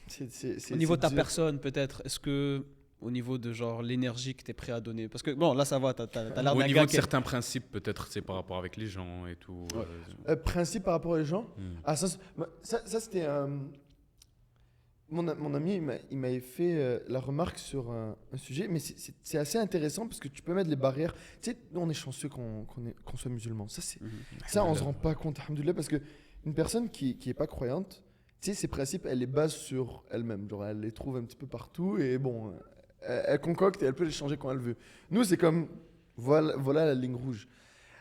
C'est Au niveau de ta dur. personne, peut-être, est-ce que au niveau de genre l'énergie que tu es prêt à donner? Parce que bon, là ça va, t'as l'air Au d'un niveau gars de qui certains principes, peut-être, c'est par rapport avec les gens et tout. Ouais. Principe par rapport aux gens. Ah, ça, c'était mon ami, il m'avait fait la remarque sur un sujet, mais c'est assez intéressant parce que tu peux mettre les barrières. Tu sais, nous, on est chanceux qu'on soit musulman. Ça, on se rend pas compte, alhamdoulilah, parce qu'une personne qui est pas croyante, tu sais, ses principes, elle les base sur elle-même. Genre, elle les trouve un petit peu partout et bon, elle concocte et elle peut les changer quand elle veut. Nous, c'est comme, voilà la ligne rouge.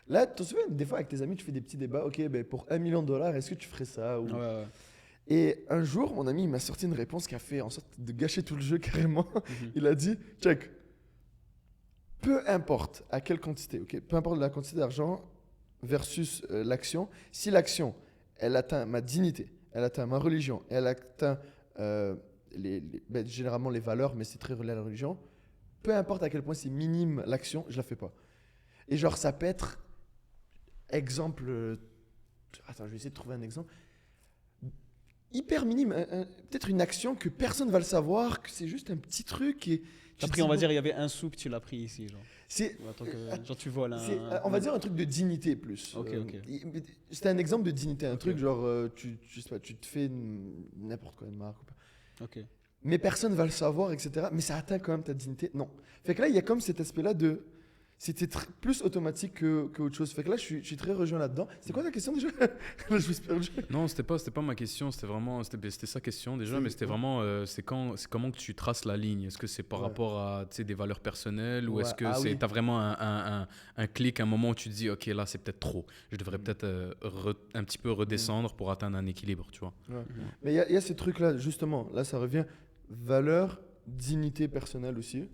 Là, tu te souviens, des fois, avec tes amis, tu fais des petits débats. Ok, ben pour $1 million, est-ce que tu ferais ça ou... Ouais, ouais. Et un jour, mon ami, il m'a sorti une réponse qui a fait en sorte de gâcher tout le jeu carrément. Il a dit, check, peu importe à quelle quantité, ok, peu importe la quantité d'argent versus l'action, si l'action, elle atteint ma dignité, elle atteint ma religion, elle atteint ben, généralement les valeurs, mais c'est très relié à la religion, peu importe à quel point c'est minime l'action, je la fais pas. Et genre, ça peut être, exemple, attends, je vais essayer de trouver un exemple. Hyper minime, peut-être une action que personne va le savoir, que c'est juste un petit truc et T'as tu pris, te on va dis, dire, il y avait un sou que tu l'as pris ici, genre. c'est En tant que- genre tu voles on va dire un truc de dignité plus. Ok, ok. C'était un exemple de dignité, un Ok. truc genre je sais pas, tu te fais n'importe quoi, une marque ou pas. Ok. Mais personne va le savoir, etc. Mais ça atteint quand même ta dignité. Non. Fait que là, il y a comme cet aspect-là de. C'était plus automatique qu'autre chose. Fait que là, je suis très rejoint là-dedans. C'est quoi ta question déjà? Là, je me suis perdu. Non, c'était pas ma question, c'était sa question déjà, C'est- mais c'était vraiment, c'est comment que tu traces la ligne. Est-ce que c'est par Ouais. rapport à, tu sais, des valeurs personnelles ou Ouais, est-ce que ah oui. t'as vraiment un clic, un moment où tu te dis, ok, là c'est peut-être trop. Je devrais peut-être un petit peu redescendre pour atteindre un équilibre, tu vois. Ouais. Mais il y a ces trucs-là, justement. Là, ça revient. Valeur, dignité personnelle aussi.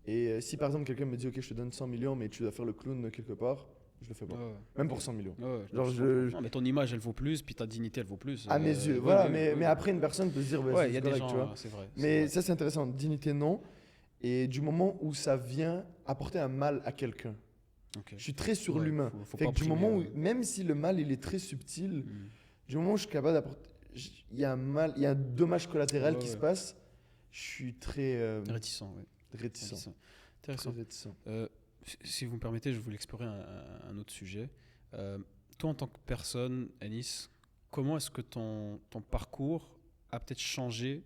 Et si par exemple quelqu'un me dit, ok, je te donne 100 millions, mais tu dois faire le clown quelque part, je le fais pas. Ouais, Même pour 100 millions. ouais, Genre, je je- comprends. Non, mais ton image, elle vaut plus, puis ta dignité, elle vaut plus. À mes yeux, ouais, voilà. ouais, mais, ouais. mais après, une personne peut se dire, Ouais, il y c'est a des correct, gens, tu vois. c'est vrai. Mais ça, c'est intéressant. Dignité, non. Et du moment où ça vient apporter un mal à quelqu'un, Ok. je suis très sur Ouais, l'humain. faut Fait pas que du opprimer, moment où, ouais. même si le mal, il est très subtil, Mm. du moment où je suis capable d'apporter. Il y a un mal, il y a un dommage collatéral Ouais, qui se ouais. passe, je suis très Réticent, oui. réticent. Intéressant. Très réticent. Si vous me permettez, je voulais explorer un autre sujet. Toi, en tant que personne, Anis, comment est-ce que ton parcours a peut-être changé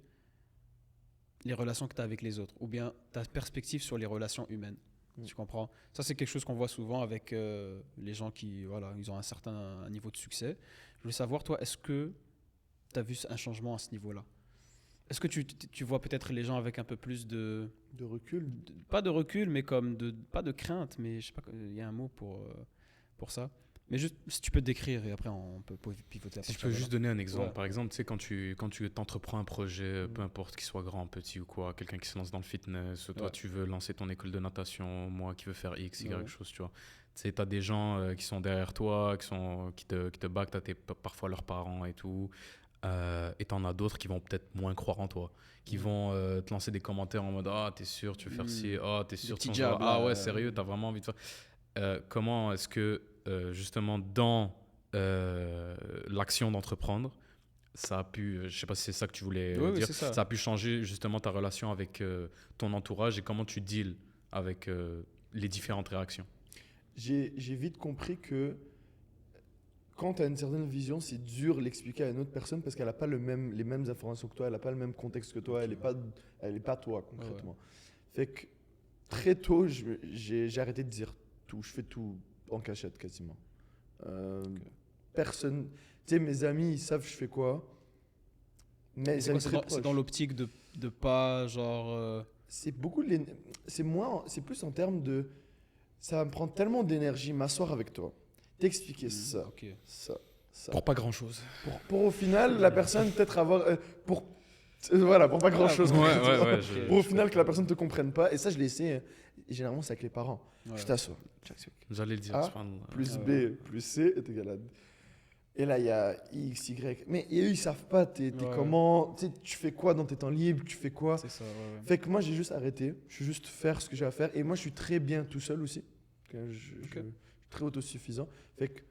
les relations que tu as avec les autres ou bien ta perspective sur les relations humaines? Tu comprends? Ça, c'est quelque chose qu'on voit souvent avec les gens qui voilà, ils ont un certain niveau de succès. Je voulais savoir, toi, est-ce que tu as vu un changement à ce niveau-là? Est-ce que tu vois peut-être les gens avec un peu plus de recul? pas de recul, mais comme pas de crainte, mais je sais pas, il y a un mot pour ça. Mais juste, si tu peux te décrire et après on peut pivoter après. Si je peux juste donner un exemple, Ouais. par exemple, tu sais, quand tu t'entreprends un projet, peu importe qu'il soit grand, petit ou quoi, quelqu'un qui se lance dans le fitness, toi Ouais. tu veux lancer ton école de natation, moi qui veux faire X, Y Ouais. chose, tu vois. Tu sais, t'as des gens qui sont derrière toi, qui te backent, t'as parfois leurs parents et tout. Et t'en as d'autres qui vont peut-être moins croire en toi, qui vont te lancer des commentaires en mode ah t'es sûr tu veux faire ci, ah t'es sûr petits tu jabs, ah là, ouais sérieux t'as vraiment envie de faire. Comment est-ce que justement dans l'action d'entreprendre ça a pu, je sais pas si c'est ça que tu voulais Oui, dire, c'est ça. ça a pu changer justement ta relation avec ton entourage et comment tu deals avec les différentes réactions. J'ai vite compris que quand tu as une certaine vision, c'est dur l'expliquer à une autre personne parce qu'elle n'a pas les mêmes informations que toi, elle n'a pas le même contexte que toi, elle n'est pas toi concrètement. Fait que très tôt, j'ai arrêté de dire tout. Je fais tout en cachette quasiment. Personne, tu sais, mes amis, ils savent je fais quoi. Mais C'est quoi, c'est dans l'optique de pas genre. c'est beaucoup c'est plus en termes de ça va me prendre tellement d'énergie m'asseoir avec toi, t'expliquer ça, Ok. ça. Pour pas grand chose. Pour au final, la personne peut-être avoir. Voilà, pour pas grand-chose. Ouais, concrètement. ouais, Ok. Pour au final que la personne te comprenne pas. Et ça, je l'ai essayé. Et généralement, c'est avec les parents. Ouais. Je t'assois. J'allais le dire. Ah, subhanallah. Plus Ah B ouais. plus C est égal à... Et là, il y a X, Y. Mais eux, ils savent pas. T'es Ouais. comment... Tu sais, tu fais quoi dans tes temps libres? Tu fais quoi? C'est ça, ouais, ouais. Fait que moi, j'ai juste arrêté. Je suis juste faire ce que j'ai à faire. Et moi, je suis très bien tout seul aussi. Je suis très autosuffisant. Fait que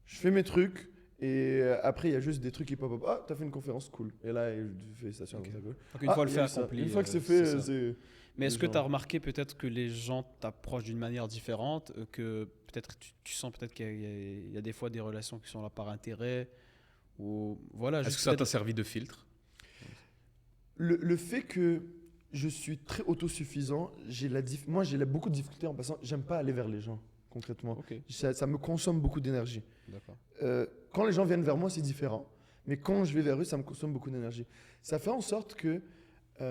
je fais mes trucs. Et après, il y a juste des trucs qui pop-up. Ah, t'as fait une conférence, cool. Et là, félicitations. Ok. ça cool. Donc une Ah, fois le il y fait a ça. accompli. Une fois que c'est c'est fait, ça. c'est. Mais est-ce les que gens- tu as remarqué peut-être que les gens t'approchent d'une manière différente, que peut-être tu sens peut-être qu'il y a des fois des relations qui sont là par intérêt, ou voilà, Est-ce juste que ça t'a peut-être- servi de filtre? Le fait que je suis très autosuffisant, moi, beaucoup de difficultés en passant. J'aime pas aller vers les gens, concrètement. Ok, Ça me consomme beaucoup d'énergie. d'accord. Quand les gens viennent vers moi, c'est différent. Mais quand je vais vers eux, ça me consomme beaucoup d'énergie. Ça fait en sorte que, tu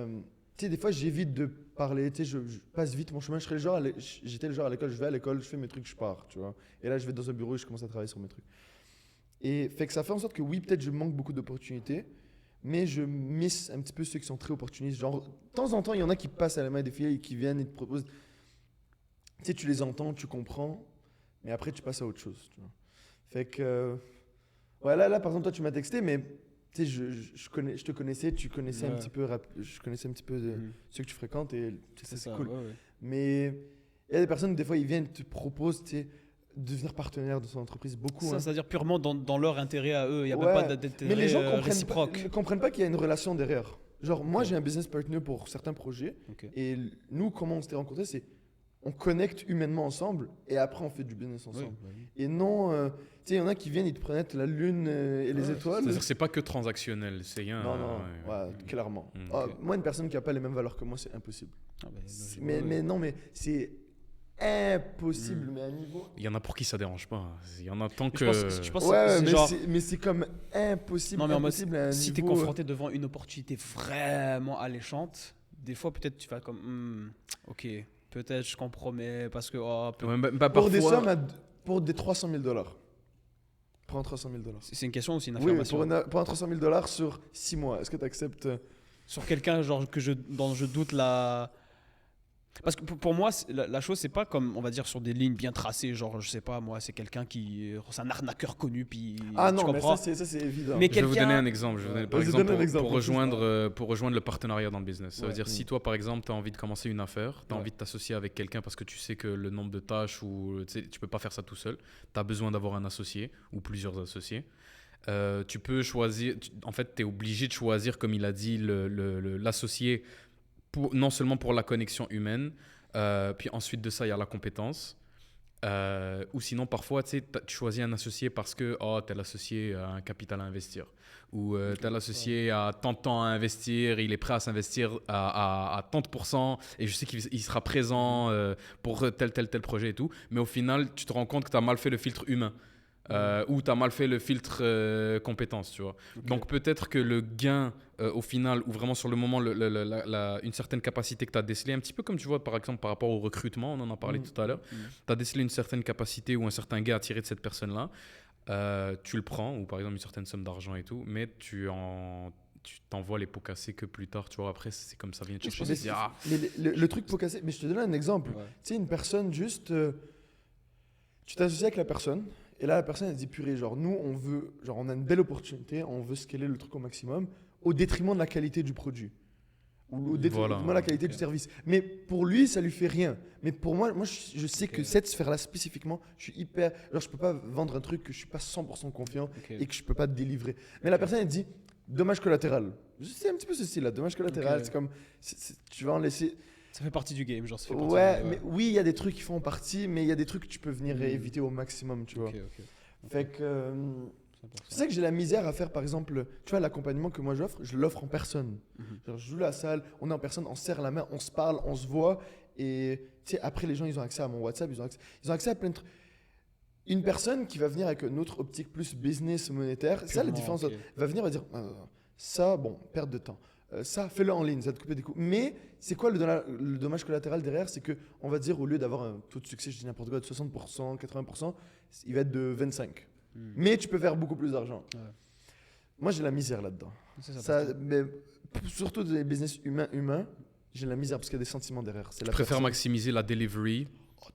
sais, des fois, j'évite de parler. Tu sais, je passe vite mon chemin. J'étais le genre à l'école, je vais à l'école, je fais mes trucs, je pars, tu vois. Et là, je vais dans un bureau et je commence à travailler sur mes trucs. Et fait que ça fait en sorte que oui, peut-être je manque beaucoup d'opportunités, mais je miss un petit peu ceux qui sont très opportunistes. Genre, de temps en temps, il y en a qui passent à la main des filles et qui viennent et te proposent. Tu sais, tu les entends, tu comprends, mais après, tu passes à autre chose, tu vois. Fait que. Ouais, là, par exemple, toi, tu m'as texté, mais tu sais, je te connaissais, tu connaissais un Ouais. petit peu, je connaissais un petit peu Mhm. ceux que tu fréquentes et tu sais, C'est c'est ça, cool. ouais, ouais. Mais il y a des personnes, des fois, ils viennent, te proposent, tu sais, de devenir partenaire de son entreprise, beaucoup. Ça, hein. c'est-à-dire purement dans leur intérêt à eux, il n'y a Ouais, même pas d'intérêt Mais les gens réciproque. comprennent pas qu'il y a une relation derrière. Genre, moi, Ok. j'ai un business partner pour certains projets. Ok. Et nous, comment on s'était rencontrés, c'est on connecte humainement ensemble et après, on fait du business Oui, ensemble. bah oui. Et non, tu sais, il y en a qui viennent, ils te prennent la lune et les étoiles. C'est-à-dire que c'est pas que transactionnel, c'est rien. Non, non, ouais, ouais. clairement. Mm, Ah, ok. moi, une personne qui n'a pas les mêmes valeurs que moi, c'est impossible. Ah, bah, logique, Mais, ouais, mais ouais. non, mais c'est impossible, Mm. mais à un niveau. Il y en a pour qui ça dérange pas. Il y en a tant Je que. pense, je pense que Ouais, c'est mais genre. c'est comme impossible. Non, mais en mode, impossible à un si tu es niveau, confronté devant une opportunité vraiment alléchante, des fois, peut-être tu vas comme, ok, peut-être je compromets parce que, oh, Ouais, bah, pour des parfois- sommes, pour des 300 000 $. Prends 300 000 $. c'est une question ou c'est une Oui, affirmation pour un 300 000 $ sur 6 mois, est-ce que tu acceptes sur quelqu'un genre dont je doute la. Parce que pour moi, la chose, c'est pas comme, on va dire, sur des lignes bien tracées. Genre, je sais pas, moi, c'est quelqu'un qui. C'est un arnaqueur connu, puis. Ah tu non, mais comprends. ça, c'est évident. Mais Je vais vous quelqu'un- donner un exemple. Je vais vous donner, par Vas-y, exemple, donne un pour, exemple, pour en plus, rejoindre le partenariat dans le business. Ça veut Ouais. dire, si toi, par exemple, tu as envie de commencer une affaire, tu as Ouais. envie de t'associer avec quelqu'un parce que tu sais que le nombre de tâches ou tu peux pas faire ça tout seul, tu as besoin d'avoir un associé ou plusieurs associés. Tu peux choisir, en fait, tu es obligé de choisir, comme il a dit, l'associé, non seulement pour la connexion humaine, puis ensuite de ça, il y a la compétence. Ou sinon, parfois, tu sais, tu choisis un associé parce que tel associé a un capital à investir. Ou tel associé a tant de temps à investir, il est prêt à s'investir à tant de pourcents et je sais qu'il sera présent pour tel projet et tout. Mais au final, tu te rends compte que tu as mal fait le filtre humain. Ou tu as mal fait le filtre compétence, tu vois. Ok. Donc peut-être que le gain au final, ou vraiment sur le moment, une certaine capacité que tu as décelée, un petit peu comme tu vois par exemple par rapport au recrutement, on en a parlé tout à l'heure, tu as décelé une certaine capacité ou un certain gain à tirer de cette personne-là, tu le prends, ou par exemple une certaine somme d'argent et tout, mais tu t'envoies les pots cassés que plus tard, tu vois, après c'est comme ça vient te chercher, Mais tu te dis, ah, le truc pour casser, mais je te donne un exemple. Ouais. Tu sais, une personne juste. Tu t'associes avec la personne, et là, la personne, elle dit purée, genre, nous, on a une belle opportunité, on veut scaler le truc au maximum, au détriment de la qualité du produit. Ou au détriment Voilà. de la qualité Ok. du service. Mais pour lui, ça lui fait rien. Mais pour moi, je sais que cette sphère-là, spécifiquement, je suis hyper. Genre, je peux pas vendre un truc que je suis pas 100% confiant Ok. et que je peux pas te délivrer. Mais la personne, elle dit dommage collatéral. C'est un petit peu ce style-là, dommage collatéral. Ok. C'est comme. Tu vas en laisser. Ça fait partie du game, genre, ça fait partie Ouais, du- mais oui, il y a des trucs qui font partie, mais il y a des trucs que tu peux venir éviter au maximum, tu vois. Ok, ok. Fait que. C'est important. C'est ça que j'ai la misère à faire, par exemple, tu vois, l'accompagnement que moi j'offre, je l'offre en personne. Mhm. Genre, je joue la salle, on est en personne, on se serre la main, on se parle, on se voit. Et tu sais, après, les gens, ils ont accès à mon WhatsApp, ils ont accès à plein de trucs. Une personne qui va venir avec une autre optique plus business, monétaire, c'est ça la Purement, différence. ok. Va venir, va dire, ça, bon, perte de temps. Ça, fais-le en ligne, ça va te couper des coûts. Mais c'est quoi le dommage collatéral derrière? C'est que on va dire, au lieu d'avoir un taux de succès, je dis n'importe quoi, de 60%, 80%, il va être de 25%. Mais tu peux faire beaucoup plus d'argent. Ouais. Moi, j'ai la misère là-dedans. Ça, Ça, passe. mais surtout des business humains, j'ai la misère parce qu'il y a des sentiments derrière. C'est Je la préfère personne. maximiser la delivery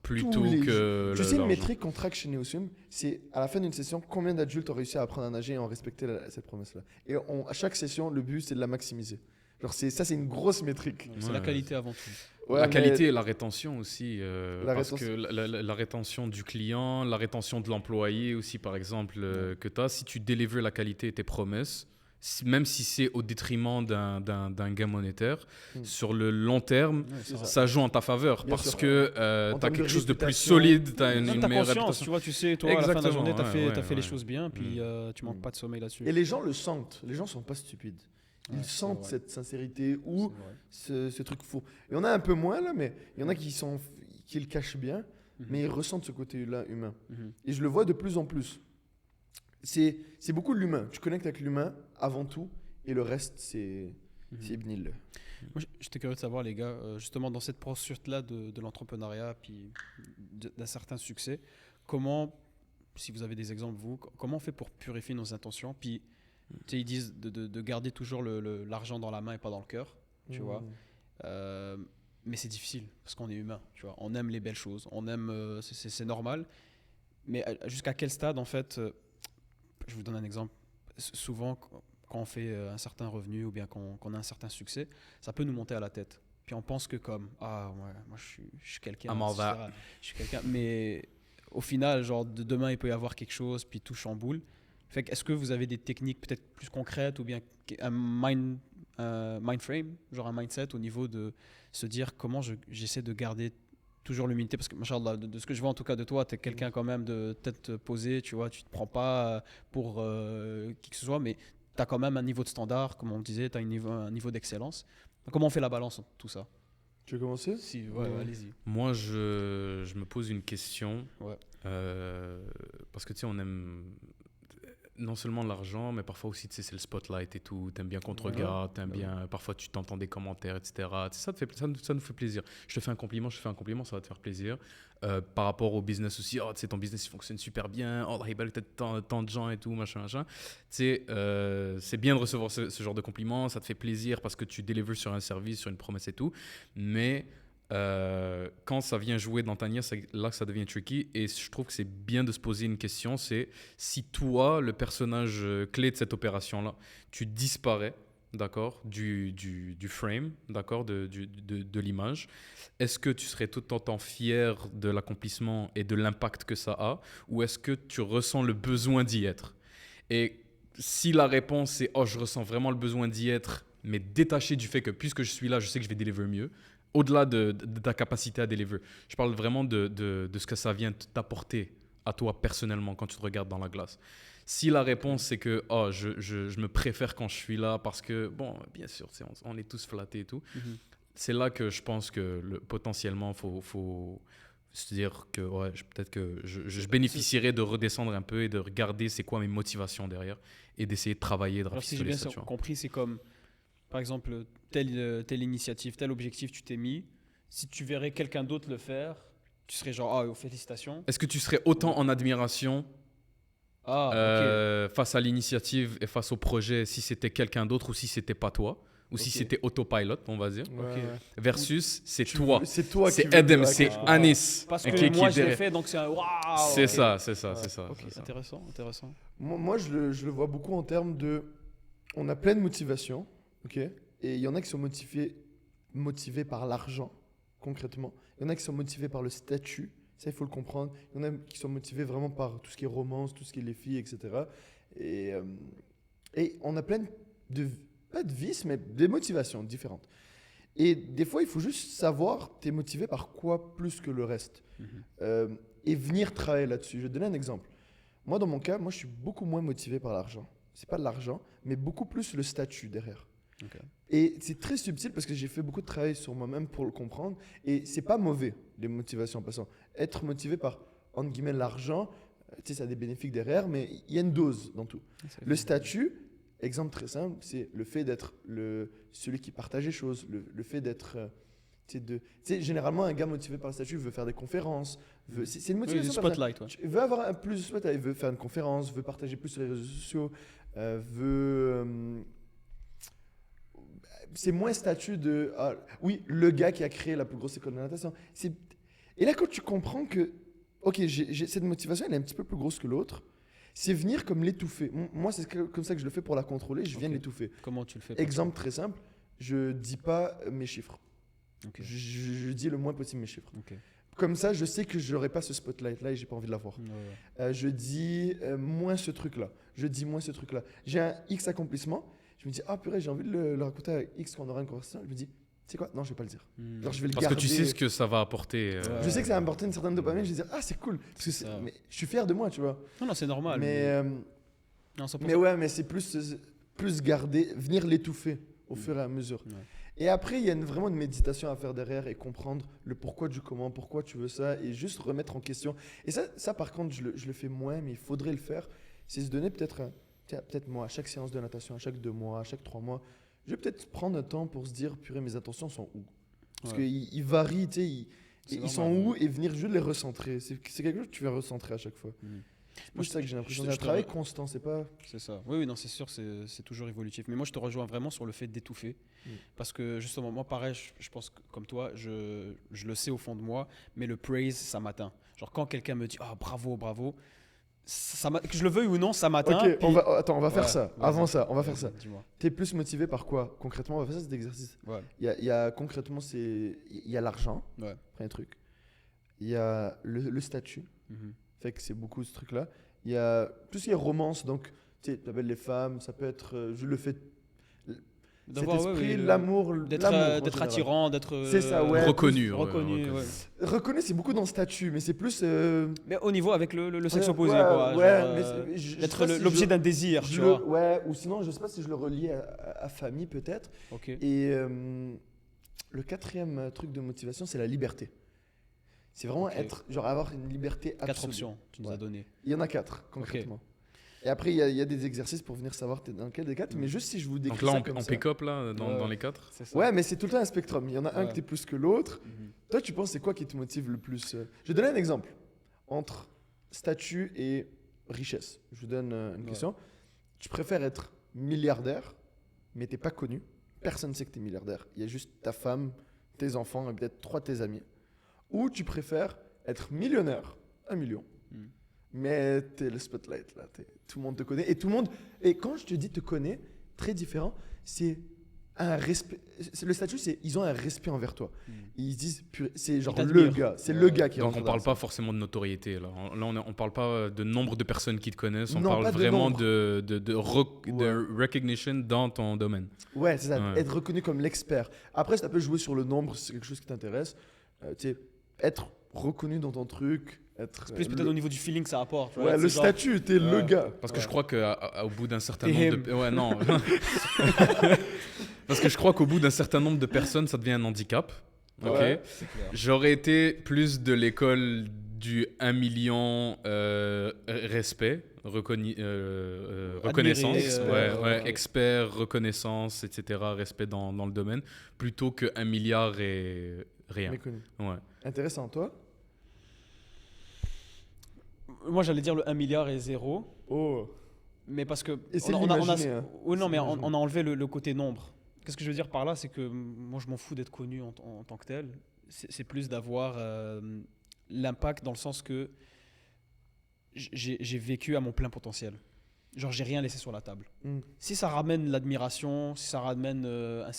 plutôt Tous les que Tu sais, une l'argent. métrique qu'on traque chez Neosum, c'est à la fin d'une session, combien d'adultes ont réussi à apprendre à nager et ont respecté cette promesse-là. Et à chaque session, le but, c'est de la maximiser. Genre, c'est une grosse métrique. C'est Ouais. la qualité avant tout. Ouais, La mais qualité et la rétention aussi, La parce rétention- que la rétention du client, la rétention de l'employé aussi, par exemple, que tu as, si tu délivres la qualité et tes promesses, même si c'est au détriment d'un gain monétaire, Mm. sur le long terme, Ouais, C'est ça. ça joue en ta faveur Bien parce sûr. que En tu as termes de quelque chose de plus réputation. solide, tu as Même une ta meilleure conscience, réputation. tu vois, tu sais, toi, à la fin de la Exactement, journée, tu as ouais, fait les ouais. choses bien, puis tu manques Mm. pas de sommeil là-dessus. Et les gens le sentent. Les gens sont pas stupides. Ils Ouais, c'est sentent vrai. cette sincérité ou C'est vrai. ce truc faux. Il y en a un peu moins là, mais il y en a qui le cachent bien, Mhm. mais ils ressentent ce côté-là humain. Mhm. Et je le vois de plus en plus. C'est beaucoup l'humain. Tu connectes avec l'humain avant tout, et le reste, c'est Mhm. Ibn Il. Moi, j'étais curieux de savoir, les gars, justement dans cette poursuite-là de l'entrepreneuriat, puis d'un certain succès, comment, si vous avez des exemples, vous, comment on fait pour purifier nos intentions? Puis, tu sais, ils disent de garder toujours l'argent dans la main et pas dans le cœur, tu vois. Mais c'est difficile, parce qu'on est humain, tu vois. On aime les belles choses, on aime, c'est normal. Mais jusqu'à quel stade, en fait, je vous donne un exemple. Souvent, quand on fait un certain revenu ou bien qu'on a un certain succès, ça peut nous monter à la tête. Puis on pense que comme, ah ouais, moi je suis quelqu'un, I'm all etc. that. Je suis quelqu'un. Mais au final, genre demain il peut y avoir quelque chose, puis tout chamboule. Fait que est-ce que vous avez des techniques peut-être plus concrètes ou bien un mind frame, genre un mindset au niveau de se dire comment j'essaie de garder toujours l'humilité, parce que machallah, de ce que je vois en tout cas de toi, tu es quelqu'un quand même de tête posée, tu vois, tu te prends pas pour qui que ce soit, mais tu as quand même un niveau de standard, comme on le disait, tu as un niveau d'excellence. Comment on fait la balance entre tout ça? Tu veux commencer? Si, Ouais. allez-y. Moi, je me pose une question. Ouais. Parce que tu sais, on aime non seulement l'argent, mais parfois aussi, tu sais, c'est le spotlight et tout. T'aimes bien qu'on te Ouais. regarde, t'aimes Ouais. bien. Parfois, tu t'entends des commentaires, etc. Tu sais, ça nous fait plaisir. Je te fais un compliment, ça va te faire plaisir. Par rapport au business aussi, oh, tu sais, ton business il fonctionne super bien. Oh, là, il y a peut-être tant de gens et tout, machin. Tu sais, c'est bien de recevoir ce genre de compliments. Ça te fait plaisir parce que tu délivres sur un service, sur une promesse et tout. Mais quand ça vient jouer dans ta nière, c'est là que ça devient tricky. Et je trouve que c'est bien de se poser une question, c'est si toi, le personnage clé de cette opération-là, tu disparais, d'accord, du frame, d'accord, de l'image, est-ce que tu serais tout autant fier de l'accomplissement et de l'impact que ça a, ou est-ce que tu ressens le besoin d'y être? Et si la réponse est « Oh, je ressens vraiment le besoin d'y être », mais détaché du fait que puisque je suis là, je sais que je vais délivrer mieux, au-delà de ta capacité à deliver. Je parle vraiment de ce que ça vient t'apporter à toi personnellement quand tu te regardes dans la glace. Si la réponse c'est que oh, je me préfère quand je suis là parce que, bon, bien sûr, on est tous flattés et tout, c'est là que je pense que potentiellement, il faut se dire que ouais, peut-être que je bénéficierais de redescendre un peu et de regarder c'est quoi mes motivations derrière et d'essayer de travailler, de Alors si j'ai rafistoler bien ça. Tu vois. compris, c'est comme, par exemple, telle initiative, tel objectif tu t'es mis, si tu verrais quelqu'un d'autre le faire, tu serais genre, ah, félicitations. Est-ce que tu serais autant en admiration Ah, face à l'initiative et face au projet si c'était quelqu'un d'autre ou si c'était pas toi ou si Ok. c'était autopilot, on va dire, Ouais. versus c'est toi, C'est toi qui c'est veux- Adam, ok, c'est je comprends. Anis, parce ok, que qui moi est je l'ai derrière. fait, donc c'est un waouh. C'est ok. ça, c'est ça, Ouais. c'est ça. Ok, c'est ça. intéressant. Moi je le vois beaucoup en termes de. On a plein de motivation, ok? Et il y en a qui sont motivés par l'argent, concrètement. Il y en a qui sont motivés par le statut, ça il faut le comprendre. Il y en a qui sont motivés vraiment par tout ce qui est romance, tout ce qui est les filles, etc. Et on a plein de. Pas de vices, mais des motivations différentes. Et des fois, il faut juste savoir, t'es motivé par quoi plus que le reste. Et venir travailler là-dessus. Je vais te donner un exemple. Moi, dans mon cas, je suis beaucoup moins motivé par l'argent. C'est pas de l'argent, mais beaucoup plus le statut derrière. Ok. Et c'est très subtil parce que j'ai fait beaucoup de travail sur moi-même pour le comprendre. Et c'est pas mauvais, les motivations en passant. Être motivé par, entre guillemets, l'argent, tu sais, ça a des bénéfices derrière, mais il y a une dose dans tout. Le statut, exemple très simple, c'est le fait d'être celui qui partage les choses, le fait d'être. Tu sais, généralement, un gars motivé par le statut veut faire des conférences. C'est une Oui, motivation. du spotlight, ouais. Il veut avoir un plus de spotlight, il veut faire une conférence, veut partager plus sur les réseaux sociaux, veut c'est moins statut de oui, le gars qui a créé la plus grosse école de natation. Et là, quand tu comprends que, ok, j'ai cette motivation, elle est un petit peu plus grosse que l'autre, c'est venir comme l'étouffer. Moi, c'est comme ça que je le fais pour la contrôler, je viens de l'étouffer. Comment tu le fais? Exemple très simple, je dis pas mes chiffres. Ok. Je dis le moins possible mes chiffres. Ok. Comme ça, je sais que je n'aurai pas ce spotlight-là et j'ai pas envie de l'avoir. Ouais. Je dis moins ce truc-là. Je dis moins ce truc-là. J'ai un X accomplissement. Je me dis, ah purée, j'ai envie de le raconter à X quand on aura une conversation. Je me dis, tu sais quoi? Non, je vais pas le dire. Genre, je vais le Parce que tu garder. sais ce que ça va apporter. Je sais que ça va apporter une certaine dopamine. Je vais dire, ah, c'est cool. Parce que mais je suis fier de moi, tu vois. Non, c'est normal. Mais, Non, 100%. mais ouais, mais c'est plus garder, venir l'étouffer au fur et à mesure. Ouais. Et après, il y a vraiment une méditation à faire derrière et comprendre le pourquoi du comment, pourquoi tu veux ça et juste remettre en question. Et ça par contre, je le fais moins, mais il faudrait le faire. C'est se donner peut-être moi, à chaque séance de natation, à chaque 2 mois, à chaque 3 mois, je vais peut-être prendre un temps pour se dire, purée, mes intentions sont où? Parce qu'ils varient, tu sais, ils sont où et venir juste les recentrer. C'est quelque chose que tu vas recentrer à chaque fois. Moi, c'est ça que j'ai l'impression. C'est un travail constant, c'est pas. C'est ça. Oui, non, c'est sûr, c'est toujours évolutif. Mais moi, je te rejoins vraiment sur le fait d'étouffer. Parce que justement, moi, pareil, je pense que, comme toi, je le sais au fond de moi, mais le praise, ça m'atteint. Genre, quand quelqu'un me dit, ah, bravo, bravo, que je le veuille ou non, ça m'atteint. Ok, puis... on va faire ça. Vas-y. Avant ça, on va faire ça. Dis-moi. T'es plus motivé par quoi? Concrètement, on va faire ça, cet exercice. Ouais. Il y a concrètement, il y a l'argent, Ouais. premier truc. Il y a le statut, fait que c'est beaucoup ce truc-là. Il y a tout ce qui est romance, donc tu sais, t'appelles les femmes, ça peut être le fait. Cet esprit, l'amour, d'être attirant, d'être c'est ça, ouais, reconnu. reconnu. Ouais. Reconnu, c'est beaucoup dans le statut, mais c'est plus. Mais au niveau avec le sexe opposé, ouais, quoi. ouais, genre, mais je sais d'être pas si l'objet d'un désir, tu vois. Ouais, ou sinon, je sais pas si je le relie à famille peut-être. Ok. Et le 4e truc de motivation, c'est la liberté. C'est vraiment avoir une liberté absolue. 4 options, tu nous as donné. Il y en a 4, concrètement. Et après, il y a des exercices pour venir savoir t'es dans lequel des 4, mais juste si je vous décris Donc là, ça comme on ça. pick-up là, dans les 4. C'est ça. Ouais, mais c'est tout le temps un spectrum. Il y en a un que t'es plus que l'autre. Toi, tu penses c'est quoi qui te motive le plus? Je vais donner un exemple. Entre statut et richesse. Je vous donne une question. Tu préfères être milliardaire, mais t'es pas connu. Personne ne sait que t'es milliardaire. Il y a juste ta femme, tes enfants et peut-être 3 de tes amis. Ou tu préfères être millionnaire, 1 million. Mais t'es le spotlight là, tout le monde te connaît et quand je te dis te connaît, très différent, c'est un respect. Le statut, c'est ils ont un respect envers toi. Ils se disent c'est genre le gars, c'est le gars qui. Donc on parle pas forcément de notoriété là. Là on parle pas de nombre de personnes qui te connaissent, on Non, parle pas de vraiment nombre. de recognition dans ton domaine. Ouais, c'est ça, Ouais. être reconnu comme l'expert. Après, ça peut jouer sur le nombre, si c'est quelque chose qui t'intéresse. Tu sais, être reconnu dans ton truc, être. C'est plus peut-être au niveau du feeling que ça apporte. Ouais, le statut, t'es le gars. Parce que je crois qu'au bout d'un certain Et nombre de... Ouais, non. Parce que je crois qu'au bout d'un certain nombre de personnes, ça devient un handicap. Ok. Ouais. C'est clair. J'aurais été plus de l'école du 1 million respect, reconnaissance, Admiré, expert, reconnaissance, etc., respect dans le domaine, plutôt que 1 milliard et rien. Méconnu. Ouais. Intéressant, toi? Moi, j'allais dire le 1 milliard et 0. Oh. Mais parce que. Essaye d'imaginer, hein. Oui, non, mais Essaye on a enlevé le côté nombre. Qu'est-ce que je veux dire par là? C'est que moi, je m'en fous d'être connu en tant que tel. C'est plus d'avoir l'impact dans le sens que j'ai vécu à mon plein potentiel. Genre, j'ai rien laissé sur la table. Si ça ramène l'admiration, si ça ramène une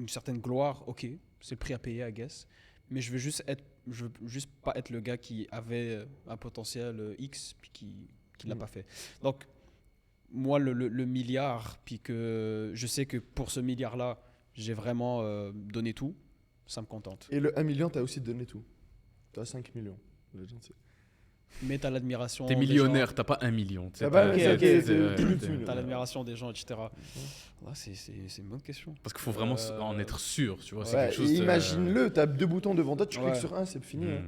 certaine gloire, ok, c'est le prix à payer, I guess. Mais je veux juste pas être le gars qui avait un potentiel X puis qui l'a pas fait. Donc, moi, le milliard, puis que je sais que pour ce milliard-là, j'ai vraiment donné tout, ça me contente. Et le 1 million, t'as aussi donné tout. T'as 5 millions. Les gens, c'est- Mais t'as l'admiration. T'es des millionnaire, gens, t'as pas 1 million. Ah bah, ok, ok, ok, t'es- t'as l'admiration des gens, etc. Là, c'est une bonne question. Parce qu'il faut vraiment en être sûr, tu vois. C'est Ouais, quelque chose et de- imagine-le, t'as 2 boutons devant toi, tu cliques Ouais. sur un, c'est fini. Hmm. Hein.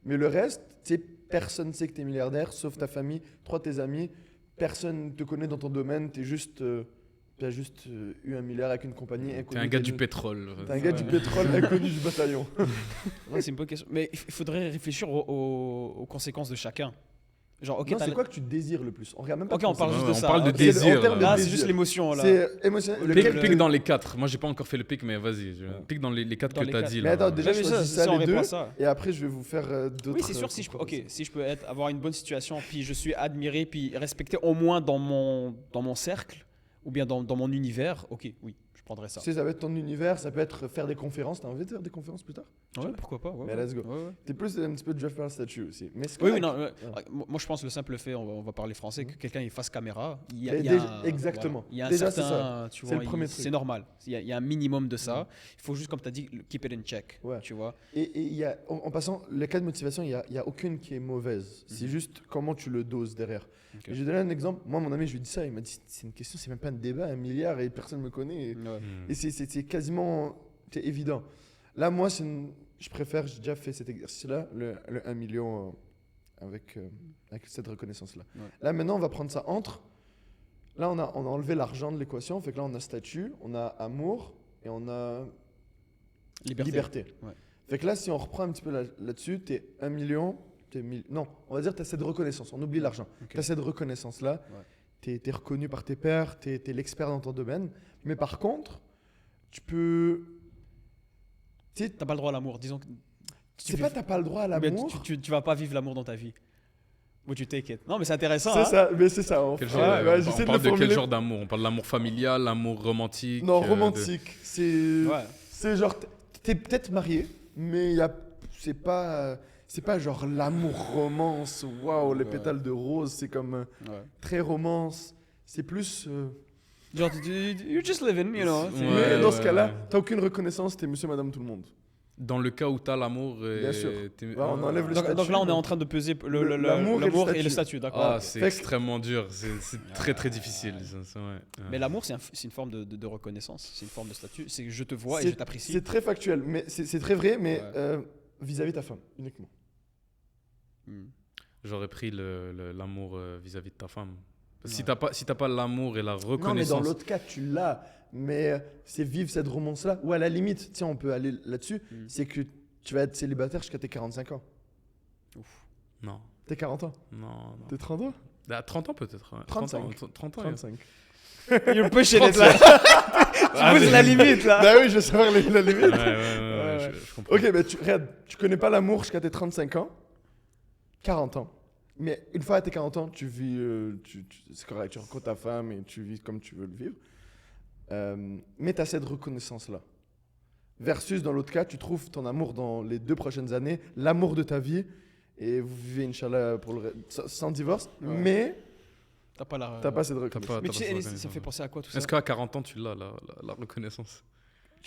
Mais le reste, tu sais, personne ne sait que t'es milliardaire, sauf ta famille, 3 de tes amis. Personne ne te connaît dans ton domaine, t'as juste eu 1 milliard avec une compagnie T'es inconnue. un gars du pétrole. T'es un gars du pétrole inconnu du bataillon. Ouais, c'est une bonne question. Mais il faudrait réfléchir aux conséquences de chacun. Genre, ok, Non, c'est quoi que tu désires le plus? On regarde même pas. Ok, on parle Ouais, juste de on ça. parle de Ok. C'est le- désir, en termes de Là, c'est désir. juste l'émotion. Là. C'est émotionnel. Le Lequel Pique dans les 4. Moi, j'ai pas encore fait le pic, mais vas-y. Pique dans les 4 Dans que les t'as quatre. dit. Mais là. attends, déjà, Mais choisis ça, ça on les répond deux. à ça. Et après, je vais vous faire d'autres. Oui, c'est sûr, si je peux avoir une bonne situation, puis je suis admiré, puis respecté au moins dans mon cercle, ou bien dans mon univers, ok, oui, je prendrais ça. Tu sais, ça va être ton univers, ça peut être faire des conférences. T'as envie de faire des conférences plus tard? Ouais, pourquoi pas. Ouais, Mais ouais. let's go. Ouais, ouais. T'es plus un petit peu Jeff Pearl statue aussi. Mais c'est Oui, correct. non, moi je pense le simple fait, on va parler français, que quelqu'un il fasse caméra, il y a, Mais il y a déjà- un- exactement. voilà, il y a un Déjà, c'est certain, tu C'est vois, le premier truc. c'est normal, il y a un minimum de ça, il faut juste, comme tu as dit, keep it in check, Ouais. tu vois. Et il y a, en passant, les cas de motivation, il y a aucune qui est mauvaise. C'est juste comment tu le doses derrière. Ok. Et je vais donner un exemple. Moi, mon ami, je lui dis ça. Il m'a dit c'est une question, c'est même pas un débat, 1 milliard et personne me connaît. Ouais. Et c'est quasiment c'est évident. Là, moi, je préfère, j'ai déjà fait cet exercice-là, le 1 million avec cette reconnaissance-là. Ouais. Là, maintenant, on va prendre ça entre. Là, on a enlevé l'argent de l'équation. Fait que là, on a statut, on a amour et on a liberté. Ouais. Fait que là, si on reprend un petit peu là-dessus, t'es 1 million, non, on va dire t'as cette reconnaissance. On oublie l'argent. Ok. T'as cette reconnaissance-là. Ouais. T'es reconnu par tes pairs, t'es l'expert dans ton domaine. Mais par contre, tu peux... Tu sais, T'as pas le droit à l'amour, disons que c'est pas t'as pas le droit à mais l'amour. tu vas pas vivre l'amour dans ta vie. Would you take it? Non, mais c'est intéressant. C'est hein. ça, mais c'est ça. Quel Ouais, genre, ouais, on j'essaie parle le de quel formuler. genre d'amour? On parle de l'amour familial, l'amour romantique? Non, de- romantique. C'est Ouais. c'est genre, t'es peut-être marié, mais c'est pas genre l'amour romance. Waouh, les Ouais. pétales de rose, c'est comme Ouais. très romance. C'est plus. Genre, you're just living, you know. Ouais, mais dans ce ouais, cas-là, ouais. t'as aucune reconnaissance, t'es monsieur, madame, tout le monde. Dans le cas où t'as l'amour. Bien sûr. Bah, on enlève le Donc statut, là, on est donc. en train de peser L'amour et le l'amour et statut. le statut, d'accord. Ah, ok. c'est Fait que- extrêmement dur. C'est très très difficile. Ça, ouais. Mais l'amour, c'est une forme de reconnaissance, c'est une forme de statut. C'est que je te vois et C'est- je t'apprécie. C'est très factuel, mais c'est très vrai, mais Ouais. vis-à-vis de ta femme, uniquement. Hmm. J'aurais pris l'amour vis-à-vis de ta femme. Parce que Ouais. si t'as pas l'amour et la Non, mais reconnaissance. dans l'autre cas, tu l'as. Mais c'est vivre cette romance-là. Ou à la limite, tiens, on peut aller là-dessus. Mm. C'est que tu vas être célibataire jusqu'à tes 45 ans. Non, T'es 40 ans. non, non. T'es 30 ans. À 30 ans peut-être. Ouais. 35. 30 ans. 35. You're pushing it là. Tu pousses la limite là. Bah oui, je veux savoir la limite. Ouais, ouais, je comprends. Ok, mais regarde, tu connais pas l'amour jusqu'à tes 35 ans. 40 ans. Mais une fois à tes 40 ans, tu vis. C'est correct, tu rencontres ta femme et tu vis comme tu veux le vivre. Mais tu as cette reconnaissance-là. Versus, dans l'autre cas, tu trouves ton amour dans les 2 prochaines années, l'amour de ta vie, et vous vivez, Inch'Allah, sans divorce, Ouais. mais T'as pas la. t'as pas cette T'as reconnaissance. pas- Mais t'as tu pas sais, cette Enis, ça me reconnaissance. fait penser à quoi tout ça? Est-ce qu'à 40 ans tu l'as la reconnaissance?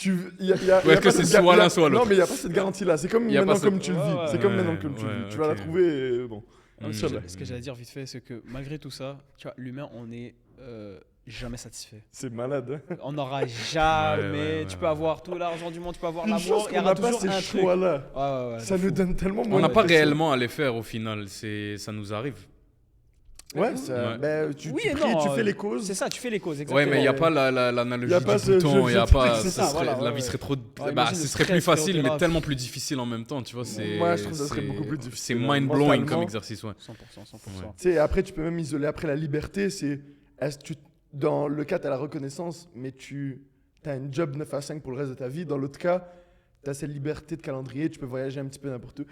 Y a Ou est-ce pas que c'est cette soit l'un, soit Non, l'autre? mais il n'y a pas cette garantie-là. C'est comme Y a pas maintenant cette- comme tu le Ouais, vis. ouais, C'est comme ouais, maintenant comme tu le ouais, vis. Tu vas la ok. trouver et bon. Non, mais Mm. ce que j'allais dire vite fait, c'est que malgré tout ça, tu vois, l'humain, on est jamais satisfait. C'est malade. Hein. On n'aura jamais. ouais, tu ouais, peux avoir tout l'argent du monde, tu peux avoir Une l'amour, chance il y qu'on aura n'a pas toujours ces un truc. choix-là. Ouais, ouais, Ça de nous fou. donne tellement On moins n'a de pas pression. réellement à les faire au final. Ça nous arrive. Ouais, ça, Ouais. ben, tu Oui et pries, non, tu fais les causes. C'est ça, tu fais les causes, Ouais, exactement. mais il n'y a Ouais. pas l'analogie Y a du pas ce bouton. je- Y a je pas, triche, c'est ça ça, serait- voilà, la ouais, vie ouais. serait trop. Ouais, Bah, imagine ce le serait stress plus facile, qu'il y mais aura. tellement plus difficile en même temps. Tu vois, Moi, je trouve que ça serait beaucoup plus difficile, C'est mind-blowing mentalement. comme exercice, ouais. 100%, 100%. Ouais. Tu sais, après, tu peux même isoler. Après, la liberté, c'est. Dans le cas, tu as la reconnaissance, mais tu as un job 9 à 5 pour le reste de ta vie. Dans l'autre cas, tu as cette liberté de calendrier, tu peux voyager un petit peu n'importe où.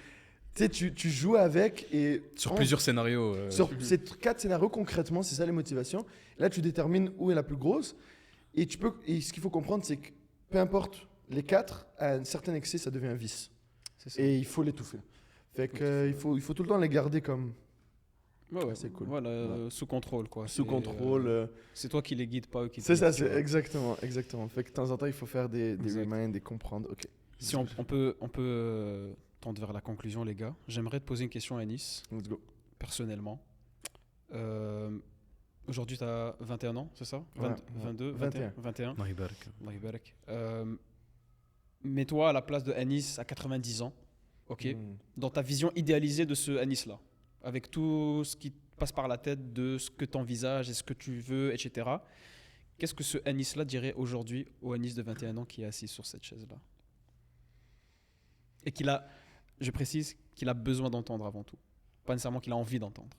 Tu sais, tu joues avec et. Sur plusieurs scénarios. Sur ces 4 scénarios, concrètement, c'est ça les motivations. Là, tu détermines où est la plus grosse. Et ce qu'il faut comprendre, c'est que peu importe les 4, à un certain excès, ça devient un vice. C'est ça. Et il faut l'étouffer. Fait que, il faut tout le temps les garder comme Ouais, ouais. c'est cool. Voilà, Ouais. sous contrôle, quoi. sous C'est, contrôle. c'est toi qui les guides, pas eux qui te C'est ça, guident, tu c'est vois. exactement. Fait que de temps en temps, il faut faire des Exact. reminds, des comprendre. Ok. Si on peut tendre vers la conclusion, les gars. J'aimerais te poser une question, Anis, Let's go. personnellement. Aujourd'hui, tu as 21 ans, c'est ça? Ouais, 22, 21. 21. Allah يبارك. Allah yabarak. Mets-toi à la place de Anis à 90 ans, ok? Mm. Dans ta vision idéalisée de ce Anis-là, avec tout ce qui te passe par la tête de ce que tu envisages et ce que tu veux, etc. Qu'est-ce que ce Anis-là dirait aujourd'hui au Anis de 21 ans qui est assis sur cette chaise-là? Et qu'il a, je précise, qu'il a besoin d'entendre avant tout. Pas nécessairement qu'il a envie d'entendre.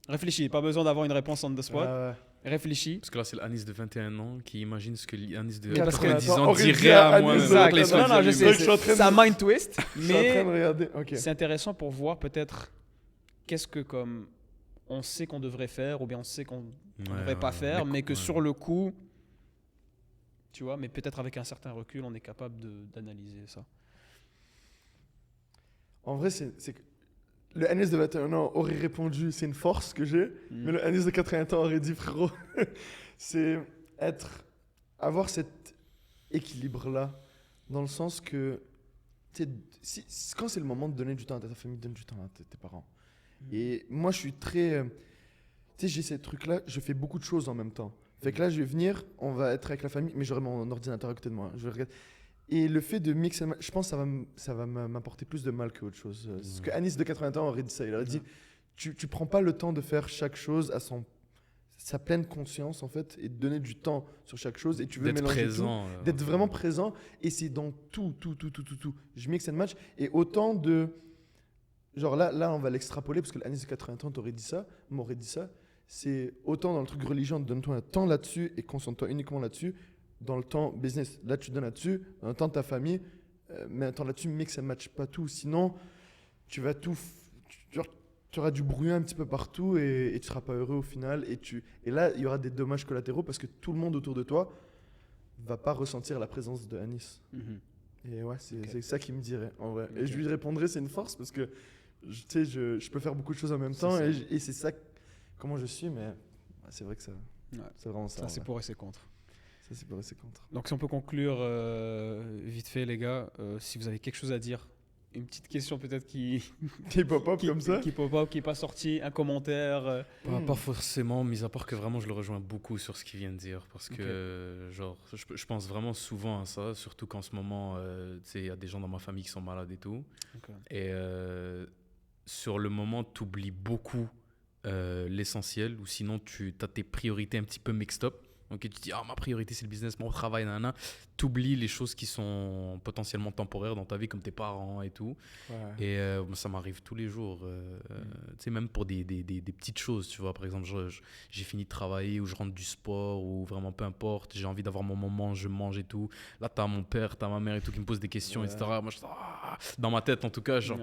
Réfléchis, pas besoin d'avoir une réponse on the spot. Ouais. Réfléchis. Parce que là, c'est l'Anis de 21 ans qui imagine ce que l'Anis de Mais parce que 90 attends, ans aurait dit dirait à à Anis moi. de Exact. les Non, non, je sais, je suis en train de- c'est un mind twist, Je suis en train de mais regarder. Ok. c'est intéressant pour voir peut-être qu'est-ce que comme on sait qu'on devrait faire ou bien on sait qu'on ne devrait pas faire, mais que sur le coup, tu vois, mais peut-être avec un certain recul, on est capable d'analyser ça. En vrai, c'est que le Anis de 21 ans aurait répondu c'est une force que j'ai, mais le Anis de 80 ans aurait dit frérot, c'est avoir cet équilibre-là, dans le sens que tu sais, quand c'est le moment de donner du temps à ta famille, donne du temps à tes parents. Et moi, je suis très. Tu sais, j'ai ces trucs-là, je fais beaucoup de choses en même temps. Fait que là, je vais venir, on va être avec la famille, mais j'aurai mon ordinateur à côté de moi. Je vais regarder. Et le fait de mixer, je pense que ça va m'apporter plus de mal qu'autre chose. Ce que Anis de 80 ans aurait dit ça. Il aurait dit tu prends pas le temps de faire chaque chose à sa pleine conscience, en fait, et de donner du temps sur chaque chose. Et tu veux D'être mélanger présent. tout, d'être vraiment présent. Et c'est dans tout. Je mixe and match. Et autant de. Genre là, on va l'extrapoler parce que l'Anis de 80 ans m'aurait dit ça. C'est autant dans le truc religion, donne-toi un temps là-dessus et concentre-toi uniquement là-dessus. Dans le temps business, là tu donnes là-dessus. Dans le temps de ta famille, mais un temps là-dessus, mix and match pas tout. Sinon, tu vas tout. Tu auras du bruit un petit peu partout et tu seras pas heureux au final. Et là, il y aura des dommages collatéraux parce que tout le monde autour de toi va pas ressentir la présence de Anis. Et ouais, c'est ça qu'il me dirait en vrai. Et je lui répondrais c'est une force parce que tu sais, je peux faire beaucoup de choses en même temps et c'est ça comment je suis, mais c'est vrai que c'est vraiment ça. Ça, c'est pour et c'est contre. Ça, c'est pour et c'est contre. Donc, si on peut conclure vite fait, les gars, si vous avez quelque chose à dire, une petite question peut-être qui pop-up comme ça qui pop-up, qui n'est pas sorti, un commentaire. Pas forcément, mis à part que vraiment je le rejoins beaucoup sur ce qu'il vient de dire. Parce que genre, je pense vraiment souvent à ça, surtout qu'en ce moment, il y a des gens dans ma famille qui sont malades et tout. Et sur le moment, tu oublies beaucoup l'essentiel, ou sinon tu as tes priorités un petit peu mixed up. Donc tu te dis, ma priorité c'est le business, mon travail, nanana. Tu oublies les choses qui sont potentiellement temporaires dans ta vie, comme tes parents et tout. Ouais. Et ça m'arrive tous les jours. Tu sais, même pour des petites choses, tu vois. Par exemple, j'ai fini de travailler, ou je rentre du sport, ou vraiment peu importe. J'ai envie d'avoir mon moment, je mange et tout. Là, t'as mon père, t'as ma mère et tout qui me posent des questions, etc. Moi, dans ma tête, en tout cas, genre...